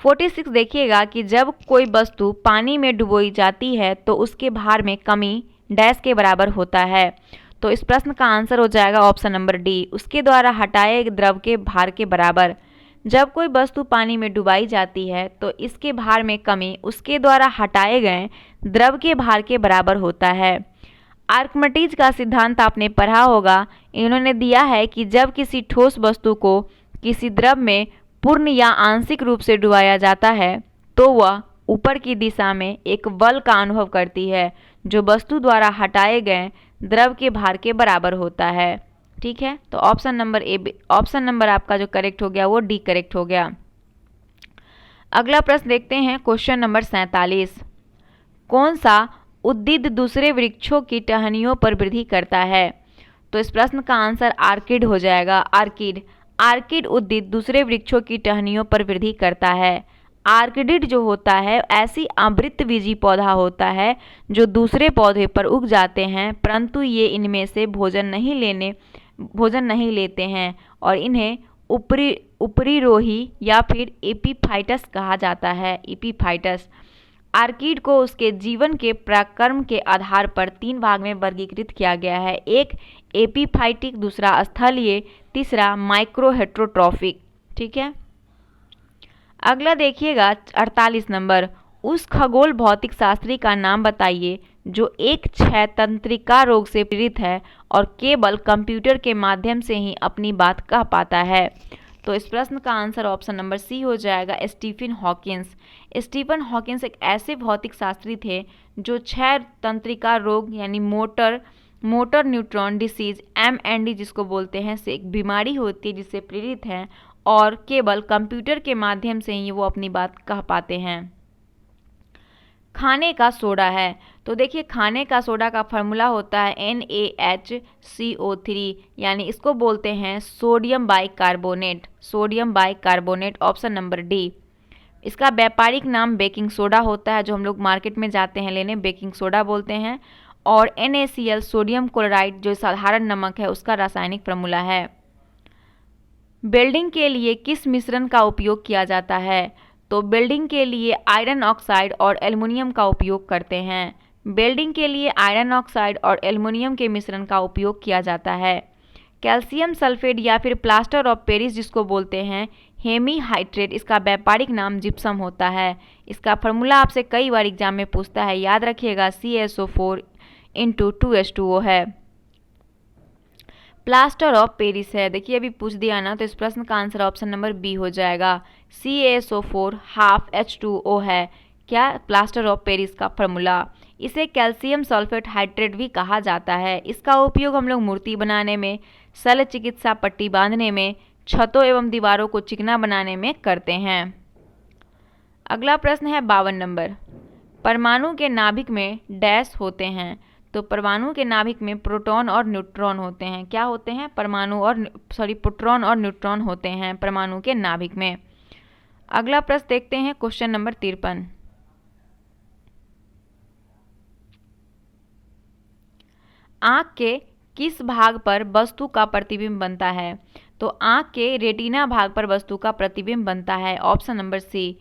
46 देखिएगा कि जब कोई वस्तु पानी में डुबोई जाती है तो उसके भार में कमी डैश के बराबर होता है। तो इस प्रश्न का आंसर हो जाएगा ऑप्शन नंबर डी, उसके द्वारा हटाए द्रव के भार के बराबर। जब कोई वस्तु पानी में डुबाई जाती है तो इसके भार में कमी उसके द्वारा हटाए गए द्रव के भार के बराबर होता है। आर्किमिडीज का सिद्धांत आपने पढ़ा होगा। इन्होंने दिया है कि जब किसी ठोस वस्तु को किसी द्रव में पूर्ण या आंशिक रूप से डुबाया जाता है तो वह ऊपर की दिशा में एक बल का अनुभव करती है, जो वस्तु द्वारा हटाए गए द्रव के भार के बराबर होता है। ठीक है, तो ऑप्शन नंबर आपका जो करेक्ट हो गया वो डी करेक्ट हो गया। अगला प्रश्न देखते हैं क्वेश्चन नंबर 47। कौन सा उद्भिद दूसरे वृक्षों की टहनियों पर वृद्धि करता है? तो इस प्रश्न का आंसर आर्किड हो जाएगा। आर्किड उद्भिद दूसरे वृक्षों की टहनियों पर वृद्धि करता है। आर्किडिड जो होता है ऐसी आवृतबीजी पौधा होता है जो दूसरे पौधे पर उग जाते हैं, परंतु ये इनमें से भोजन नहीं लेते हैं और इन्हें ऊपरीरोही या फिर एपीफाइटस कहा जाता है। एपीफाइटस। आर्किड को उसके जीवन के प्रक्रम के आधार पर 3 भाग में वर्गीकृत किया गया है। एक एपीफाइटिक, दूसरा स्थलीय, तीसरा माइक्रो हेट्रोट्रॉफिक। ठीक है, अगला देखिएगा 48 नंबर। उस खगोल भौतिक शास्त्री का नाम बताइए जो एक क्षय तंत्रिका रोग से पीड़ित है और केवल कंप्यूटर के माध्यम से ही अपनी बात कह पाता है। तो इस प्रश्न का आंसर ऑप्शन नंबर सी हो जाएगा, स्टीफन हॉकिंस। स्टीफन हॉकिंस एक ऐसे भौतिक शास्त्री थे जो क्षय तंत्रिका रोग यानी मोटर न्यूट्रॉन डिसीज MND जिसको बोलते हैं, से एक बीमारी होती है जिससे पीड़ित हैं और केवल कंप्यूटर के माध्यम से ही वो अपनी बात कह पाते हैं। खाने का सोडा है, तो देखिए खाने का सोडा का फार्मूला होता है NaHCO3, यानी इसको बोलते हैं sodium bicarbonate. Option number D. इसका व्यापारिक नाम बेकिंग सोडा होता है, जो हम लोग मार्केट में जाते हैं लेने बेकिंग सोडा बोलते हैं। और NaCl सोडियम क्लोराइड जो साधारण नमक है उसका रासायनिक फार्मूला है। वेल्डिंग के लिए किस मिश्रण का उपयोग किया जाता है? तो वेल्डिंग के लिए आयरन ऑक्साइड और एल्युमिनियम का उपयोग करते हैं। वेल्डिंग के लिए आयरन ऑक्साइड और एल्युमिनियम के मिश्रण का उपयोग किया जाता है। कैल्शियम सल्फेट या फिर प्लास्टर ऑफ पेरिस जिसको बोलते हैं हेमीहाइड्रेट, इसका व्यापारिक नाम जिप्सम होता है। इसका फार्मूला आपसे कई बार एग्जाम में पूछता है, याद रखिएगा CaSO4 × 2H2O है। प्लास्टर ऑफ पेरिस है, देखिए अभी पूछ दिया ना, तो इस प्रश्न का आंसर ऑप्शन नंबर बी हो जाएगा। CaSO4 ½ H2O है क्या? प्लास्टर ऑफ पेरिस का फार्मूला। इसे कैल्शियम सल्फेट हाइड्रेट भी कहा जाता है। इसका उपयोग हम लोग मूर्ति बनाने में, शल्य चिकित्सा पट्टी बांधने में, छतों एवं दीवारों को चिकना बनाने में करते हैं। अगला प्रश्न है 52 नंबर। परमाणु के नाभिक में डैश होते हैं? तो परमाणु के नाभिक में प्रोटॉन और न्यूट्रॉन होते हैं। क्या होते हैं? प्रोटॉन और न्यूट्रॉन होते हैं परमाणु के नाभिक में। अगला प्रश्न देखते हैं क्वेश्चन नंबर 53। आँख के किस भाग पर वस्तु का प्रतिबिंब बनता है? तो आँख के रेटिना भाग पर वस्तु का प्रतिबिंब बनता है। Option number C.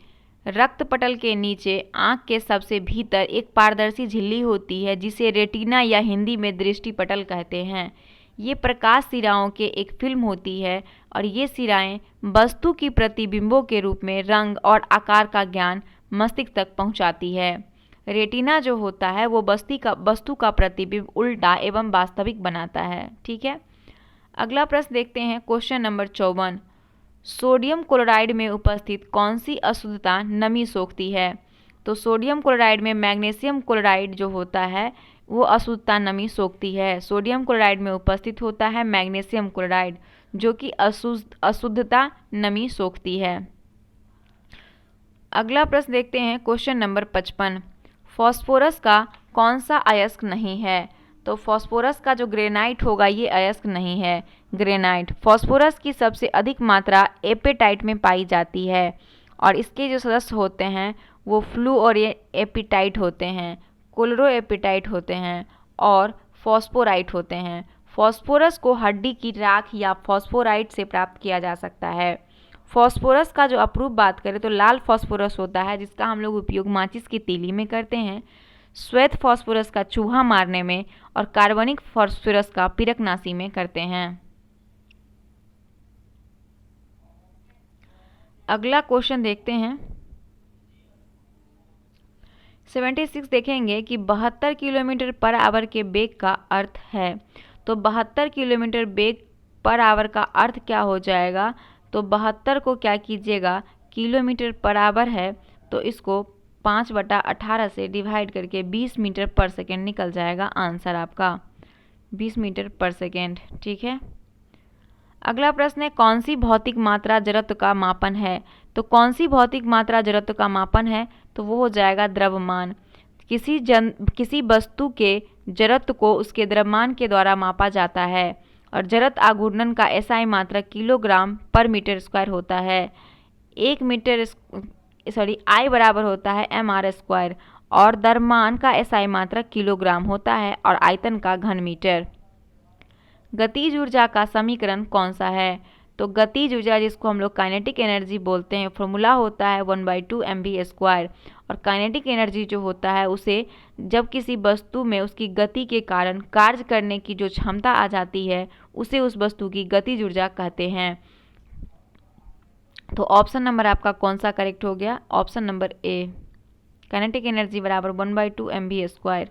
रक्त पटल के नीचे आँख के सबसे भीतर एक पारदर्शी झिल्ली होती है जिसे रेटिना या हिंदी में दृष्टि पटल कहते हैं। ये प्रकाश सिराओं के एक फिल्म होती है और ये सिराएं वस्तु की प्रतिबिंबों के रूप में रंग और आकार का ज्ञान मस्तिष्क तक पहुंचाती है। रेटिना जो होता है वो वस्तु का प्रतिबिंब उल्टा एवं वास्तविक बनाता है। ठीक है, अगला प्रश्न देखते हैं। Question number 54। सोडियम क्लोराइड में उपस्थित कौन सी अशुद्धता नमी सोखती है? तो सोडियम क्लोराइड में मैग्नीशियम क्लोराइड जो होता है वो अशुद्धता नमी सोखती है। सोडियम क्लोराइड में उपस्थित होता है मैग्नीशियम क्लोराइड जो कि अशुद्धता नमी सोखती है। अगला प्रश्न देखते हैं। Question number 55। फास्फोरस का कौन सा अयस्क नहीं है? तो फास्फोरस का जो ग्रेनाइट होगा ये अयस्क नहीं है। ग्रेनाइट फास्फोरस की सबसे अधिक मात्रा एपेटाइट में पाई जाती है और इसके जो सदस्य होते हैं वो फ्लू और एपिटाइट होते हैं, क्लोरो एपिटाइट होते हैं और फॉस्फोराइट होते हैं। फास्फोरस को हड्डी की राख या फॉस्फोराइट से प्राप्त किया जा सकता है। फास्फोरस का जो अप्रूव बात करें तो लाल फास्फोरस होता है जिसका हम लोग उपयोग माचिस की तीली में करते हैं, श्वेत फास्फोरस का चूहा मारने में और कार्बनिक फास्फोरस का पीरकनाशी में करते हैं। अगला क्वेश्चन देखते हैं। 76 देखेंगे कि 72 किलोमीटर पर आवर के वेग का अर्थ है। तो 72 किलोमीटर वेग पर आवर का अर्थ क्या हो जाएगा? तो 72 को क्या कीजिएगा, किलोमीटर पर आवर है तो इसको 5/18 से डिवाइड करके 20 मीटर पर सेकेंड निकल जाएगा आंसर आपका 20 मीटर पर सेकेंड। ठीक है, अगला प्रश्न है कौन सी भौतिक मात्रा जड़त्व का मापन है? तो कौन सी भौतिक मात्रा जड़त्व का मापन है? तो वो हो जाएगा द्रव्यमान। किसी वस्तु के जड़त्व को उसके द्रव्यमान के द्वारा मापा जाता है और जड़त्व आघूर्णन का एसआई मात्रक किलोग्राम पर मीटर स्क्वायर होता है। आई बराबर होता है mr स्क्वायर और द्रव्यमान का एसआई मात्रक किलोग्राम होता है और आयतन का घन मीटर। गतिज ऊर्जा का समीकरण कौन सा है? तो गतिज ऊर्जा जिसको हम लोग काइनेटिक एनर्जी बोलते हैं, फॉर्मूला होता है 1/2 mv स्क्वायर और काइनेटिक एनर्जी जो होता है उसे जब किसी वस्तु में उसकी गति के कारण कार्य करने की जो क्षमता आ जाती है उसे उस वस्तु की गतिज ऊर्जा कहते हैं। तो ऑप्शन नंबर आपका कौन सा करेक्ट हो गया? Option number A, kinetic energy बराबर 1/2 mv स्क्वायर।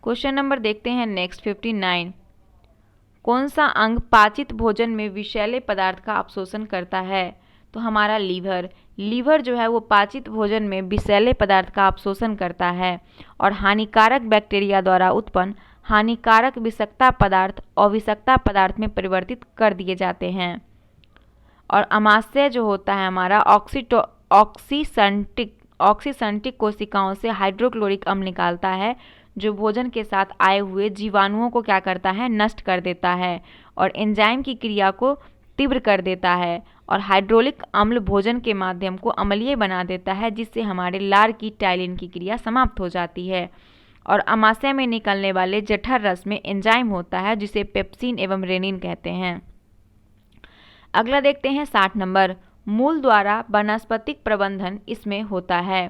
क्वेश्चन नंबर देखते हैं नेक्स्ट 59। कौन सा अंग पाचित भोजन में विषैले पदार्थ का अवशोषण करता है? तो हमारा लीवर जो है वो पाचित भोजन में विषैले पदार्थ का अवशोषण करता है और हानिकारक बैक्टीरिया द्वारा उत्पन्न हानिकारक विषाक्तता पदार्थ अविषाक्तता पदार्थ में परिवर्तित कर दिए जाते हैं। और अमाशय जो होता है हमारा ऑक्सीसेंटिक कोशिकाओं से हाइड्रोक्लोरिक अम्ल निकालता है जो भोजन के साथ आए हुए जीवाणुओं को क्या करता है, नष्ट कर देता है और एंजाइम की क्रिया को तीव्र कर देता है और हाइड्रोलिक अम्ल भोजन के माध्यम को अम्लीय बना देता है जिससे हमारे लार की टाइलिन की क्रिया समाप्त हो जाती है। और अमाशय में निकलने वाले जठर रस में एंजाइम होता है जिसे पेप्सिन एवं रेनिन कहते हैं। अगला देखते हैं 60 नंबर। मूल द्वारा वानस्पतिक प्रबंधन इसमें होता है।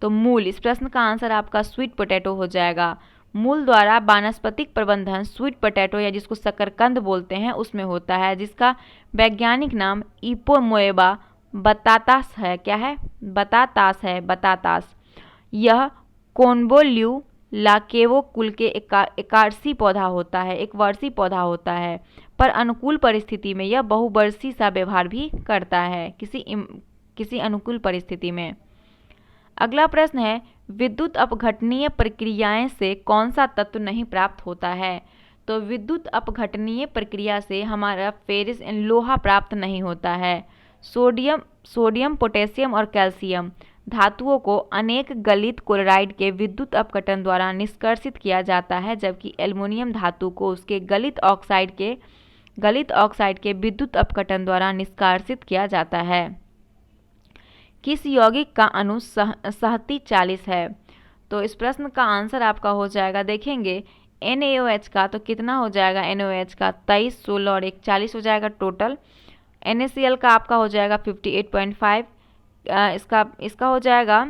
तो मूल, इस प्रश्न का आंसर आपका स्वीट पोटैटो हो जाएगा। मूल द्वारा वानस्पतिक प्रबंधन स्वीट पोटैटो या जिसको शकरकंद बोलते हैं उसमें होता है जिसका वैज्ञानिक नाम इपोमोएबा बतातास है। क्या है? बतातास है, बतातास। यह कोन्वोल्यू लाकेवो कुल के एकार्सी पौधा होता है, एक वर्षी पौधा होता है पर अनुकूल परिस्थिति में यह बहुवर्षीय सा व्यवहार भी करता है किसी अनुकूल परिस्थिति में। अगला प्रश्न है विद्युत अपघटनीय प्रक्रियाएं से कौन सा तत्व नहीं प्राप्त होता है? तो विद्युत अपघटनीय प्रक्रिया से हमारा फेरिस लोहा प्राप्त नहीं होता है। सोडियम, पोटेशियम और कैल्शियम धातुओं को अनेक गलित क्लोराइड के विद्युत अपघटन द्वारा निष्कर्षित किया जाता है जबकि एल्युमिनियम धातु को उसके गलित ऑक्साइड के विद्युत अपघटन द्वारा निष्कासित किया जाता है। किस यौगिक का अणु सहती 40 है? तो इस प्रश्न का आंसर आपका हो जाएगा, देखेंगे NaOH का तो कितना हो जाएगा, NaOH का 23, 16 और 1 40 हो जाएगा टोटल। NaCl का आपका हो जाएगा 58.5, इसका हो जाएगा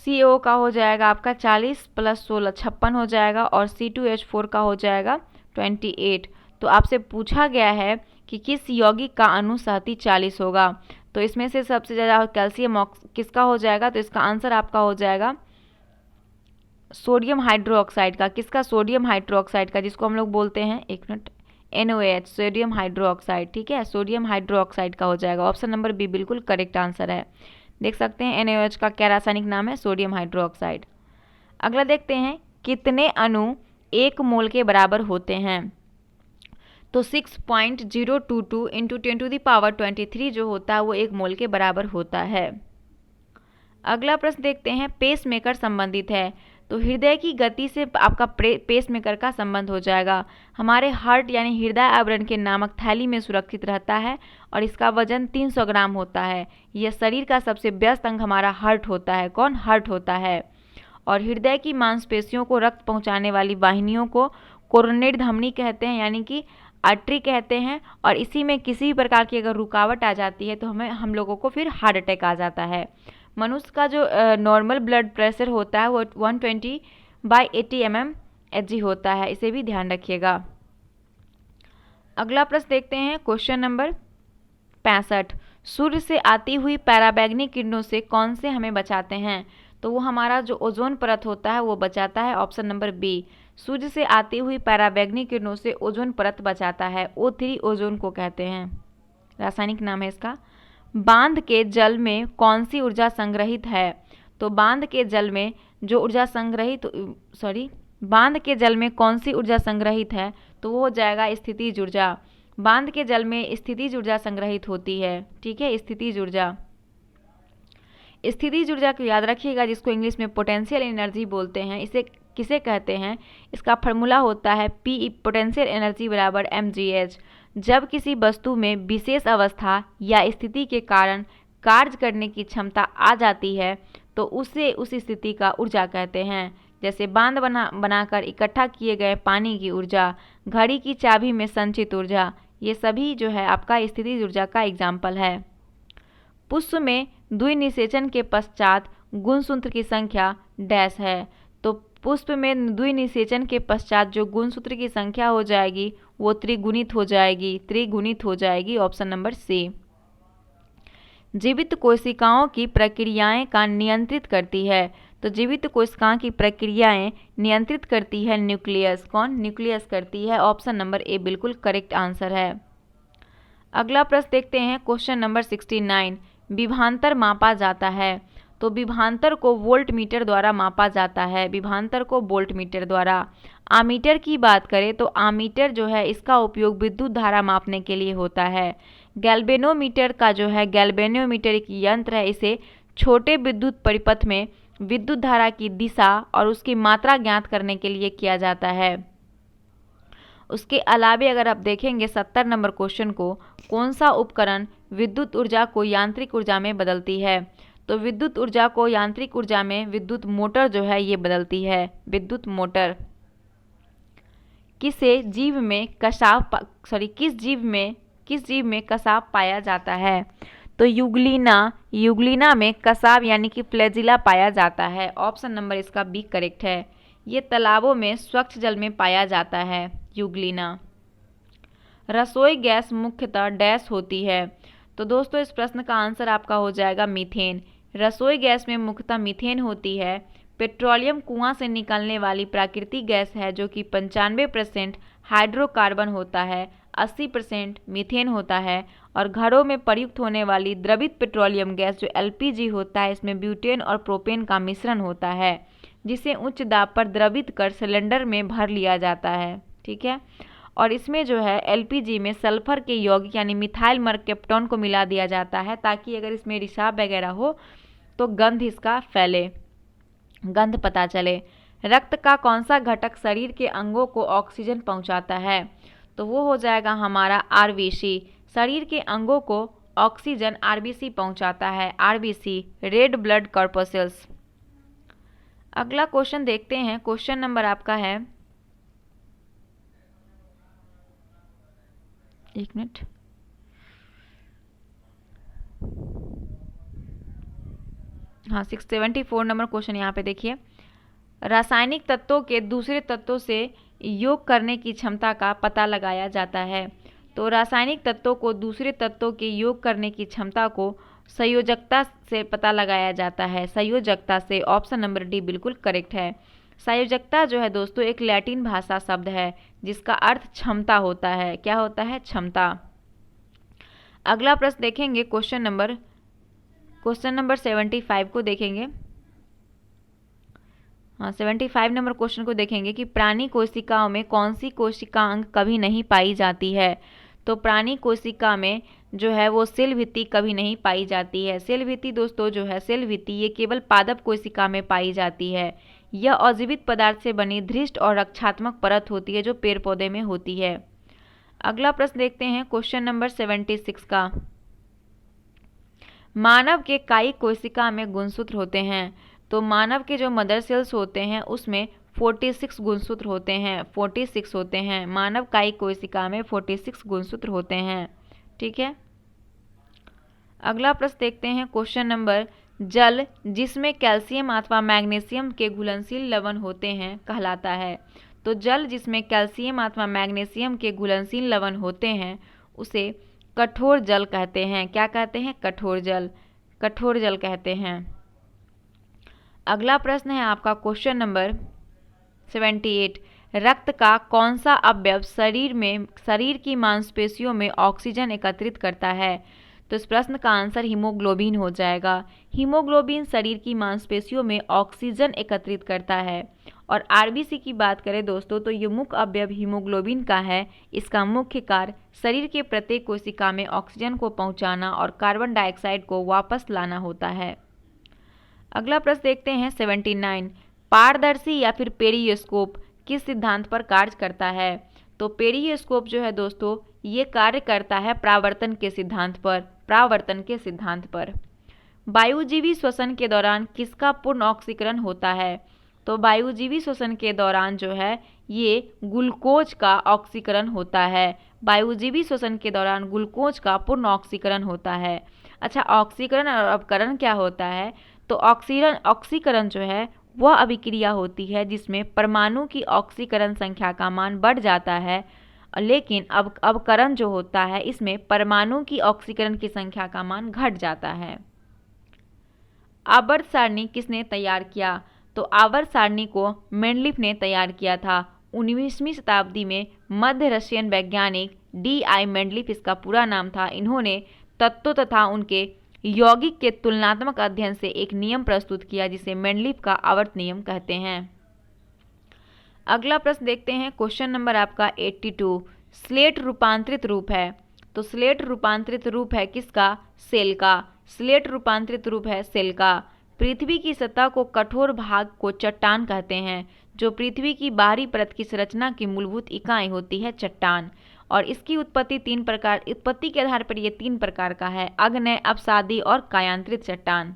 CO का हो जाएगा आपका 40 + 16 56 हो जाएगा, और C2H4 का हो जाएगा 28। तो आपसे पूछा गया है कि किस यौगिक का अणुसहती 40 होगा, तो इसमें से सबसे ज़्यादा कैल्शियम किसका हो जाएगा, तो इसका आंसर आपका हो जाएगा सोडियम हाइड्रोक्साइड का। किसका, सोडियम हाइड्रोक्साइड का, जिसको हम लोग बोलते हैं, एक मिनट, NaOH, सोडियम हाइड्रोक्साइड। ठीक है, सोडियम हाइड्रोक्साइड का हो जाएगा। ऑप्शन नंबर बी बिल्कुल करेक्ट आंसर है। देख सकते हैं NaOH का क्या रासायनिक नाम है, सोडियम हाइड्रोक्साइड। अगला देखते हैं, कितने अणु 1 मोल के बराबर होते हैं, तो 6.022 × 10⁻23 जो होता है वो 1 मोल के बराबर होता है। अगला प्रश्न देखते हैं, पेसमेकर संबंधित है, तो हृदय की गति से आपका पेसमेकर का संबंध हो जाएगा। हमारे हार्ट यानी हृदय आवरण के नामक थैली में सुरक्षित रहता है और इसका वजन 300 ग्राम होता है। यह शरीर का सबसे व्यस्त अंग हमारा हार्ट होता है। कौन, हार्ट होता है। और हृदय की मांसपेशियों को रक्त पहुंचाने वाली वाहिनियों को कोरोनरी धमनी कहते हैं, यानी कि आर्टरी कहते हैं। और इसी में किसी भी प्रकार की अगर रुकावट आ जाती है तो हम लोगों को फिर हार्ट अटैक आ जाता है। मनुष्य का जो नॉर्मल ब्लड प्रेशर होता है वो 120/80 mmHg होता है, इसे भी ध्यान रखिएगा। अगला प्रश्न देखते हैं, क्वेश्चन नंबर 65, सूर्य से आती हुई पराबैंगनी किरणों से कौन से हमें बचाते हैं, तो वो हमारा जो ओजोन परत होता है वो बचाता है। ऑप्शन नंबर बी, सूर्य से आती हुई पराबैंगनी किरणों से ओजोन परत बचाता है। O3 ओजोन को कहते हैं, रासायनिक नाम है इसका। बांध के जल में कौन सी ऊर्जा संग्रहित है, तो बांध के जल में जो ऊर्जा संग्रहित बांध के जल में कौन सी ऊर्जा संग्रहित है, तो वो हो जाएगा स्थितिज ऊर्जा। बांध के जल में स्थितिज ऊर्जा संग्रहित होती है। ठीक है, स्थितिज ऊर्जा। स्थितिज ऊर्जा को याद रखिएगा, जिसको इंग्लिश में पोटेंशियल एनर्जी बोलते हैं। इसे किसे कहते हैं, इसका फार्मूला होता है P पोटेंशियल एनर्जी बराबर mgh। जब किसी वस्तु में विशेष अवस्था या स्थिति के कारण कार्य करने की क्षमता आ जाती है तो उसे उस स्थिति का ऊर्जा कहते हैं। जैसे बांध बनाकर इकट्ठा किए गए पानी की ऊर्जा, घड़ी की चाबी में संचित ऊर्जा, ये सभी जो है आपका स्थितिज ऊर्जा का एग्जाम्पल है। पुष्प में द्विनिषेचन के पश्चात गुणसूत्र की संख्या डैश है, तो पुष्प में द्विनिषेचन के पश्चात जो गुणसूत्र की संख्या हो जाएगी वो त्रिगुणित हो जाएगी। Option number C. जीवित कोशिकाओं की प्रक्रियाएं का नियंत्रित करती है, तो जीवित कोशिकाओं की प्रक्रियाएं नियंत्रित करती है न्यूक्लियस। कौन, न्यूक्लियस करती है। ऑप्शन नंबर ए बिल्कुल करेक्ट आंसर है। अगला प्रश्न देखते हैं, क्वेश्चन नंबर 69, विभवांतर मापा जाता है, तो विभवांतर को वोल्ट मीटर द्वारा मापा जाता है। विभवांतर को वोल्ट मीटर द्वारा। आमीटर की बात करें तो आमीटर जो है इसका उपयोग विद्युत धारा मापने के लिए होता है। गैल्वेनोमीटर का जो है, गैल्वेनोमीटर एक यंत्र है, इसे छोटे विद्युत परिपथ में विद्युत धारा की दिशा और उसकी मात्रा ज्ञात करने के लिए किया जाता है। उसके अलावा अगर आप देखेंगे 70 नंबर क्वेश्चन को, कौन सा उपकरण विद्युत ऊर्जा को यांत्रिक ऊर्जा में बदलती है, तो विद्युत ऊर्जा को यांत्रिक ऊर्जा में विद्युत मोटर जो है ये बदलती है, विद्युत मोटर। किस जीव में कसाव पाया जाता है, तो यूग्लिना में कसाव यानी कि फ्लैजिला पाया जाता है। ऑप्शन नंबर इसका बी करेक्ट है। ये तालाबों में स्वच्छ जल में पाया जाता है, यूग्लिना। रसोई गैस मुख्यतः डैश होती है, तो दोस्तों इस प्रश्न का आंसर आपका हो जाएगा मीथेन। रसोई गैस में मुख्यतः मीथेन होती है। पेट्रोलियम कुआं से निकलने वाली प्राकृतिक गैस है जो कि 95% हाइड्रोकार्बन होता है, 80% मीथेन होता है। और घरों में प्रयुक्त होने वाली द्रवित पेट्रोलियम गैस जो LPG होता है, इसमें ब्यूटेन और प्रोपेन का मिश्रण होता है, जिसे उच्च दाब पर द्रवित कर सिलेंडर में भर लिया जाता है। ठीक है, और इसमें जो है LPG में सल्फर के यौगिक यानी मिथाइल मर्केप्टोन को मिला दिया जाता है, ताकि अगर इसमें रिसाव वगैरह हो तो गंध इसका फैले, गंध पता चले। रक्त का कौन सा घटक शरीर के अंगों को ऑक्सीजन पहुंचाता है, तो वो हो जाएगा हमारा RBC। शरीर के अंगों को ऑक्सीजन आरबीसी पहुंचाता है? RBC, red blood corpuscles. अगला क्वेश्चन देखते हैं। क्वेश्चन नंबर आपका है, एक मिनट, हाँ 674 नंबर क्वेश्चन यहाँ पे देखिए। रासायनिक तत्वों के दूसरे तत्वों से योग करने की क्षमता का पता लगाया जाता है। तो रासायनिक तत्वों को दूसरे तत्वों के योग करने की क्षमता को संयोजकता से पता लगाया जाता है। संयोजकता से, ऑप्शन नंबर डी बिल्कुल करेक्ट है। संयोजकता जो है दोस्तों एक लैटिन भाषा शब्द है जिसका अर्थ क्षमता होता है। क्या होता है? क्षमता। अगला प्रश्न देखेंगे, क्वेश्चन नंबर 75 को देखेंगे। हाँ 75 नंबर क्वेश्चन को देखेंगे कि प्राणी कोशिकाओं में कौन सी कोशिकांग कभी नहीं पाई जाती है? तो प्राणी कोशिका में जो है वो सेल भित्ति कभी नहीं पाई जाती है। सेल भित्ति दोस्तों जो है, सेल भित्ति ये केवल पादप कोशिका में पाई जाती है। यह अजीवित पदार्थ से बनी धृष्ट और रक्षात्मक परत होती है जो पेड़ पौधे में होती है। अगला प्रश्न देखते हैं, क्वेश्चन नंबर 76 का। मानव के कायिक कोशिका में गुणसूत्र होते हैं। तो मानव के जो मदर सेल्स होते हैं उसमें 46 गुणसूत्र होते हैं। 46 होते हैं। मानव कायिक कोशिका में 46 गुणसूत्र होते हैं। ठीक है। अगला प्रश्न देखते हैं, क्वेश्चन नंबर, जल जिसमें कैल्शियम अथवा मैग्नीशियम के घुलनशील लवण होते हैं कहलाता है? तो जल जिसमें कैल्शियम अथवा मैग्नीशियम के घुलनशील लवण होते हैं उसे कठोर जल कहते हैं। क्या कहते हैं? कठोर जल। कठोर जल कहते हैं। अगला प्रश्न है आपका क्वेश्चन नंबर 78। रक्त का कौन सा अवयव शरीर की मांसपेशियों में ऑक्सीजन एकत्रित करता है? तो इस प्रश्न का आंसर हीमोग्लोबिन हो जाएगा। हीमोग्लोबिन शरीर की मांसपेशियों में ऑक्सीजन एकत्रित करता है। और आरबीसी की बात करें दोस्तों तो ये मुख्य अवयव हीमोग्लोबिन का है। इसका मुख्य कार्य शरीर के प्रत्येक कोशिका में ऑक्सीजन को पहुंचाना और कार्बन डाइऑक्साइड को वापस लाना होता है। अगला प्रश्न देखते हैं 79। पारदर्शी या फिर पेरियोस्कोप किस सिद्धांत पर कार्य करता है? तो पेरियोस्कोप जो है दोस्तों ये कार्य करता है प्रावर्तन के सिद्धांत पर। प्रावर्तन के सिद्धांत पर। वायुजीवी श्वसन के दौरान किसका पूर्ण ऑक्सीकरण होता है? तो वायुजीवी श्वसन के दौरान जो है ये ग्लूकोज का ऑक्सीकरण होता है। वायुजीवी श्वसन के दौरान ग्लूकोज का पूर्ण ऑक्सीकरण होता है। अच्छा, ऑक्सीकरण और अपकरण क्या होता है? तो ऑक्सीकरण जो है वह अभिक्रिया होती है जिसमें परमाणु की ऑक्सीकरण संख्या का मान बढ़ जाता है, लेकिन अब अपकरण जो होता है इसमें परमाणु की ऑक्सीकरण की संख्या का मान घट जाता है। आवर्त सारणी किसने तैयार किया? तो आवर्त सारणी को मेंडलीफ ने तैयार किया था। 19वीं शताब्दी में मध्य रशियन वैज्ञानिक D.I. मेंडलीफ इसका पूरा नाम था। इन्होंने तत्वों तथा उनके यौगिक के तुलनात्मक अध्ययन से एक नियम प्रस्तुत किया जिसे मेंडलीफ का आवर्त नियम कहते हैं। अगला प्रश्न देखते हैं, क्वेश्चन नंबर आपका 82। स्लेट रूपांतरित रूप है। तो स्लेट रूपांतरित रूप है किसका? सेल का। स्लेट रूपांतरित रूप है सेल का। पृथ्वी की सतह को कठोर भाग को चट्टान कहते हैं। जो पृथ्वी की बाहरी परत की संरचना की मूलभूत इकाई होती है चट्टान। और इसकी उत्पत्ति के आधार पर ये 3 प्रकार का है: अग्नेय, अपसादी और कायांतरित चट्टान।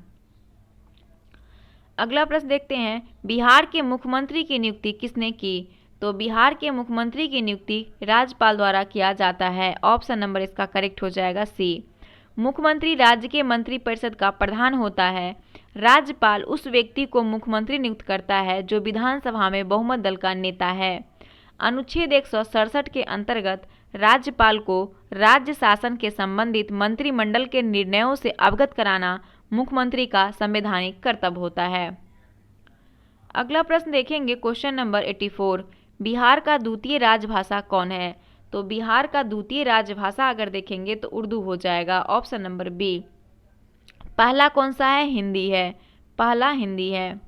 अगला प्रश्न देखते हैं, बिहार के मुख्यमंत्री की नियुक्ति किसने की? तो बिहार के मुख्यमंत्री की नियुक्ति राज्यपाल द्वारा किया जाता है। ऑप्शन नंबर इसका करेक्ट हो जाएगा सी। मुख्यमंत्री राज्य के मंत्रिपरिषद का प्रधान होता है। राज्यपाल उस व्यक्ति को मुख्यमंत्री नियुक्त करता है जो विधानसभा में बहुमत दल का नेता है। अनुच्छेद 167 के अंतर्गत राज्यपाल को राज्य शासन के संबंधित मंत्रिमंडल के निर्णयों से अवगत कराना मुख्यमंत्री का संवैधानिक कर्तव्य होता है। अगला प्रश्न देखेंगे, क्वेश्चन नंबर 84। बिहार का द्वितीय राजभाषा कौन है? तो बिहार का द्वितीय राजभाषा अगर देखेंगे तो उर्दू हो जाएगा। Option number B. पहला कौन सा है? हिंदी है। पहला हिंदी है।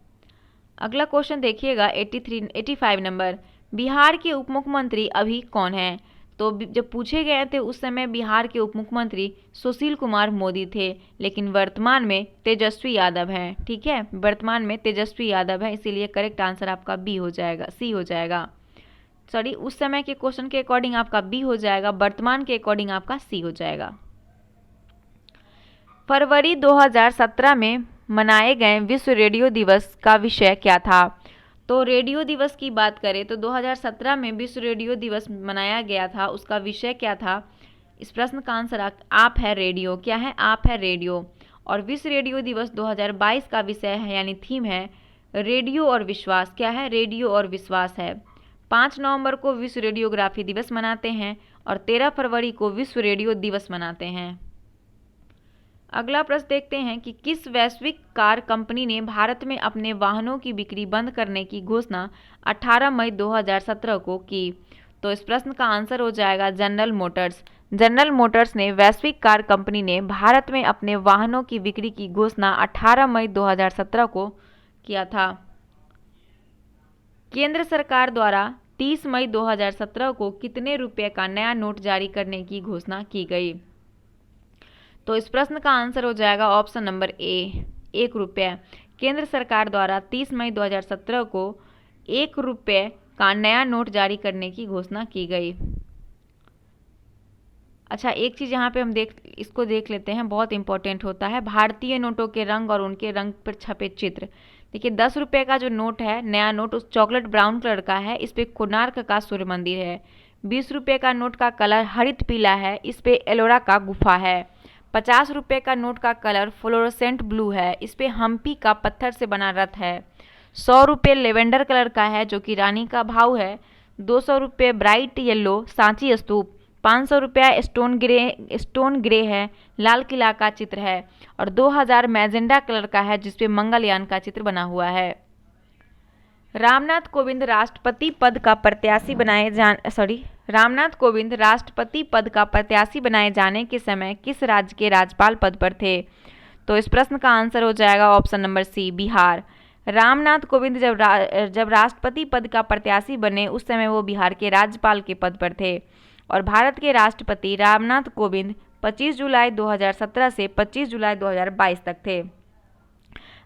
अगला क्वेश्चन देखिएगा 85 नंबर। बिहार के उप मुख्यमंत्री अभी कौन है? तो जब पूछे गए थे उस समय बिहार के उप मुख्यमंत्री सुशील कुमार मोदी थे, लेकिन वर्तमान में तेजस्वी यादव हैं। ठीक है, वर्तमान में तेजस्वी यादव है, इसीलिए करेक्ट आंसर आपका बी हो जाएगा, सी हो जाएगा। सॉरी, उस समय के क्वेश्चन के अकॉर्डिंग आपका बी हो जाएगा, वर्तमान के अकॉर्डिंग आपका सी हो जाएगा। फरवरी 2017 में मनाए गए विश्व रेडियो दिवस का विषय क्या था? तो रेडियो दिवस की बात करें तो 2017 में विश्व रेडियो दिवस मनाया गया था। उसका विषय क्या था? इस प्रश्न का आंसर आप है रेडियो। क्या है? आप है रेडियो। और विश्व रेडियो दिवस 2022 का विषय है यानी थीम है रेडियो और विश्वास। क्या है? रेडियो और विश्वास है। 5 नवंबर को विश्व रेडियोग्राफी दिवस मनाते हैं और 13 फरवरी को विश्व रेडियो दिवस मनाते हैं। अगला प्रश्न देखते हैं कि किस वैश्विक कार कंपनी ने भारत में अपने वाहनों की बिक्री बंद करने की घोषणा 18 मई 2017 को की? तो इस प्रश्न का आंसर हो जाएगा जनरल मोटर्स। जनरल मोटर्स ने वैश्विक कार कंपनी ने भारत में अपने वाहनों की बिक्री की घोषणा 18 मई 2017 को किया था। केंद्र सरकार द्वारा 30 मई 2017 को कितने रुपए का नया नोट जारी करने की घोषणा की गई? तो इस प्रश्न का आंसर हो जाएगा ऑप्शन नंबर ए, 1 रुपये। केंद्र सरकार द्वारा 30 मई 2017 को 1 रुपये का नया नोट जारी करने की घोषणा की गई। अच्छा, एक चीज़ यहाँ पे हम इसको देख लेते हैं, बहुत इंपॉर्टेंट होता है भारतीय नोटों के रंग और उनके रंग पर छपे चित्र। देखिए 10 रुपये का जो नोट है, नया नोट, उस चॉकलेट ब्राउन कलर का है, इस पे कोणार्क का सूर्य मंदिर है। 20 रुपये का नोट का कलर हरित पीला है, इस पे एलोरा का गुफा है। 50 रुपये का नोट का कलर फ्लोरोसेंट ब्लू है, इस पे हम्पी का पत्थर से बना रथ है। 100 रुपये लेवेंडर कलर का है जो कि रानी का भाव है। 200 रुपये ब्राइट येलो सांची स्तूप। 500 रुपया स्टोन ग्रे है, लाल किला का चित्र है। और 2000 मैजेंडा कलर का है जिसपे मंगलयान का चित्र बना हुआ है। रामनाथ कोविंद राष्ट्रपति पद का प्रत्याशी बनाए जाने के समय किस राज्य के राज्यपाल पद पर थे? तो इस प्रश्न का आंसर हो जाएगा option number C, Bihar. Ramnath Kovind जब राष्ट्रपति पद का प्रत्याशी बने उस समय वो बिहार के राज्यपाल के पद पर थे। और भारत के राष्ट्रपति रामनाथ कोविंद 25 जुलाई 2017 से 25 जुलाई 2022 तक थे।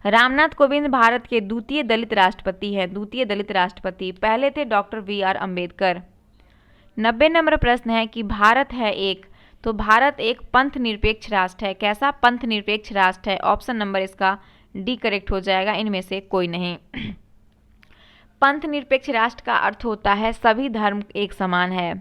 रामनाथ कोविंद भारत के द्वितीय दलित राष्ट्रपति हैं, द्वितीय दलित राष्ट्रपति। पहले थे डॉक्टर BR अम्बेडकर। 90 नंबर प्रश्न है कि भारत है एक, तो भारत एक पंथ निरपेक्ष राष्ट्र है। कैसा पंथ निरपेक्ष राष्ट्र है? ऑप्शन नंबर इसका डी करेक्ट हो जाएगा, इनमें से कोई नहीं। पंथ निरपेक्ष राष्ट्र का अर्थ होता है सभी धर्म एक समान है।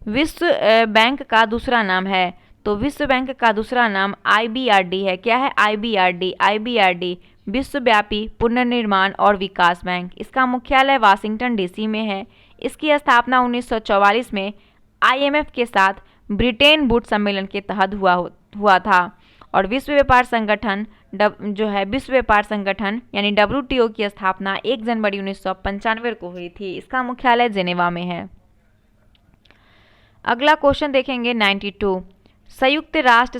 विश्व बैंक का दूसरा नाम है, तो विश्व बैंक का दूसरा नाम IBRD है। क्या है? IBRD विश्वव्यापी पुनर्निर्माण और विकास बैंक। इसका मुख्यालय वाशिंगटन DC में है। इसकी स्थापना 1944 में IMF के साथ ब्रिटेन वुड सम्मेलन के तहत हुआ था। और विश्व व्यापार संगठन विश्व व्यापार संगठन यानी WTO की स्थापना 1 जनवरी 1995 को हुई थी। इसका मुख्यालय जेनेवा में है। अगला क्वेश्चन देखेंगे 92। संयुक्त राष्ट्र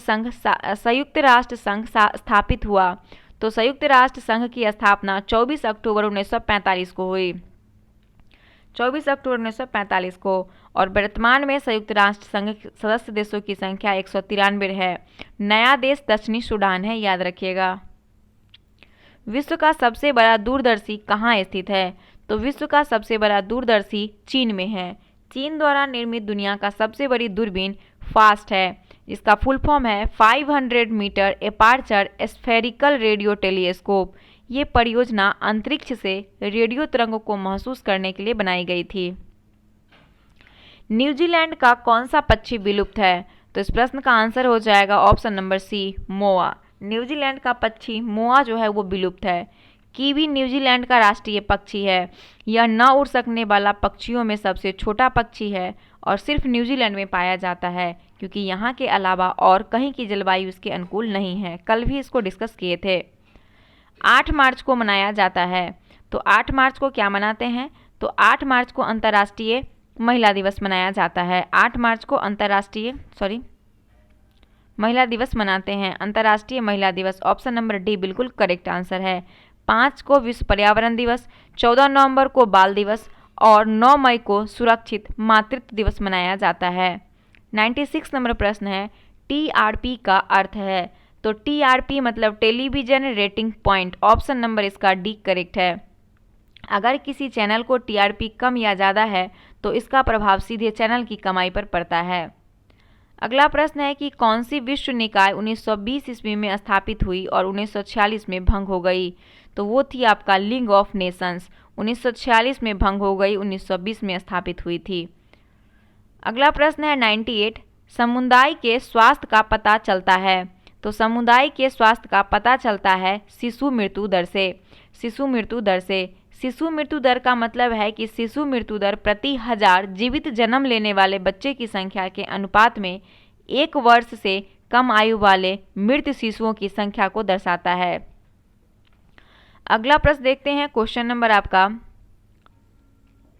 संघ स्थापित हुआ, तो संयुक्त राष्ट्र संघ की स्थापना 24 अक्टूबर 1945 को हुई, 24 अक्टूबर 1945 को। और वर्तमान में संयुक्त राष्ट्र संघ सदस्य देशों की संख्या 193 है। नया देश दक्षिणी सूडान है, याद रखिएगा। विश्व का सबसे बड़ा दूरदर्शी कहाँ स्थित है? तो विश्व का सबसे बड़ा दूरदर्शी चीन में है। चीन द्वारा निर्मित दुनिया का सबसे बड़ी दूरबीन फास्ट है। इसका फुल फॉर्म है 500 मीटर एपार्चर स्फेरिकल रेडियो टेलीस्कोप। ये परियोजना अंतरिक्ष से रेडियो तरंगों को महसूस करने के लिए बनाई गई थी। न्यूजीलैंड का कौन सा पक्षी विलुप्त है? तो इस प्रश्न का आंसर हो जाएगा ऑप्शन नंबर सी, मोआ। न्यूजीलैंड का पक्षी मोआ जो है वो विलुप्त है। कीवी न्यूजीलैंड का राष्ट्रीय पक्षी है। यह न उड़ सकने वाला पक्षियों में सबसे छोटा पक्षी है और सिर्फ न्यूजीलैंड में पाया जाता है, क्योंकि यहाँ के अलावा और कहीं की जलवायु इसके अनुकूल नहीं है। कल भी इसको डिस्कस किए थे। 8 मार्च को मनाया जाता है, तो 8 मार्च को क्या मनाते हैं? तो 8 मार्च को अंतर्राष्ट्रीय महिला दिवस मनाया जाता है। 8 मार्च को महिला दिवस मनाते हैं, अंतर्राष्ट्रीय महिला दिवस। ऑप्शन नंबर डी बिल्कुल करेक्ट आंसर है। 5 को विश्व पर्यावरण दिवस, 14 नवंबर को बाल दिवस और 9 मई को सुरक्षित मातृत्व दिवस मनाया जाता है। 96 नंबर प्रश्न है TRP का अर्थ है, तो TRP मतलब television rating point. Option number इसका डी करेक्ट है। अगर किसी चैनल को TRP कम या ज़्यादा है तो इसका प्रभाव सीधे चैनल की कमाई पर पड़ता है। अगला प्रश्न है कि कौन सी विश्व निकाय 1920 ईस्वी में स्थापित हुई और 1946 में भंग हो गई? तो वो थी आपका लीग ऑफ नेशंस। 1946 में भंग हो गई, 1920 में स्थापित हुई थी। अगला प्रश्न है 98, समुदाय के स्वास्थ्य का पता चलता है? तो समुदाय के स्वास्थ्य का पता चलता है शिशु मृत्यु दर से। शिशु मृत्यु दर से। शिशु मृत्यु दर का मतलब है कि शिशु मृत्यु दर प्रति 1000 जीवित जन्म लेने वाले बच्चे की संख्या के अनुपात में 1 वर्ष से कम आयु वाले मृत शिशुओं की संख्या को दर्शाता है। अगला प्रश्न देखते हैं, क्वेश्चन नंबर आपका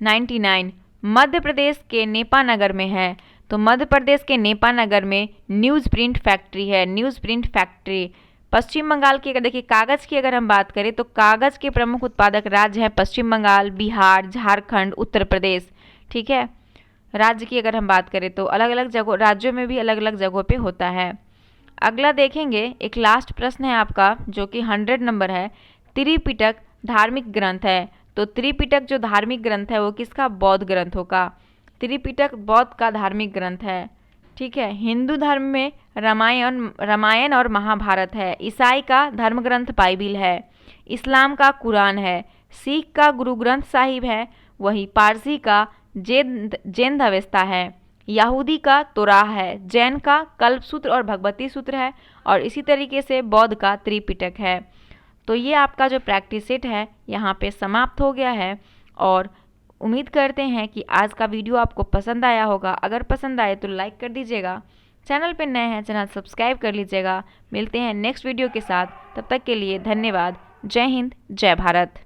99, मध्य प्रदेश के नेपानगर में है। तो मध्य प्रदेश के नेपानगर में न्यूज़ प्रिंट फैक्ट्री है। News print factory. Paschim Bengal की अगर देखिए कागज़ की अगर हम बात करें तो कागज़ के प्रमुख उत्पादक राज्य हैं पश्चिम बंगाल, बिहार, झारखंड, उत्तर प्रदेश। ठीक है, राज्य की अगर हम बात करें तो अलग अलग जगह राज्यों में भी अलग अलग जगहों पे होता है। अगला देखेंगे, एक लास्ट प्रश्न है आपका जो कि 100 नंबर है। त्रिपिटक धार्मिक ग्रंथ है। तो त्रिपिटक जो धार्मिक ग्रंथ है वो किसका? बौद्ध ग्रंथों का। त्रिपिटक बौद्ध का धार्मिक ग्रंथ है। ठीक है, हिंदू धर्म में रामायण और महाभारत है। ईसाई का धर्म ग्रंथ बाइबिल है। इस्लाम का कुरान है। सिख का गुरु ग्रंथ साहिब है। वही पारसी का जैन धवेस्ता है। यहूदी का तोराह है। जैन का कल्पसूत्र और भगवती सूत्र है। और इसी तरीके से बौद्ध का त्रिपिटक है। तो ये आपका जो प्रैक्टिस सेट है यहाँ पे समाप्त हो गया है और उम्मीद करते हैं कि आज का वीडियो आपको पसंद आया होगा। अगर पसंद आए तो लाइक कर दीजिएगा। चैनल पे नए हैं, चैनल सब्सक्राइब कर लीजिएगा। मिलते हैं नेक्स्ट वीडियो के साथ, तब तक के लिए धन्यवाद। जय हिंद, जय भारत।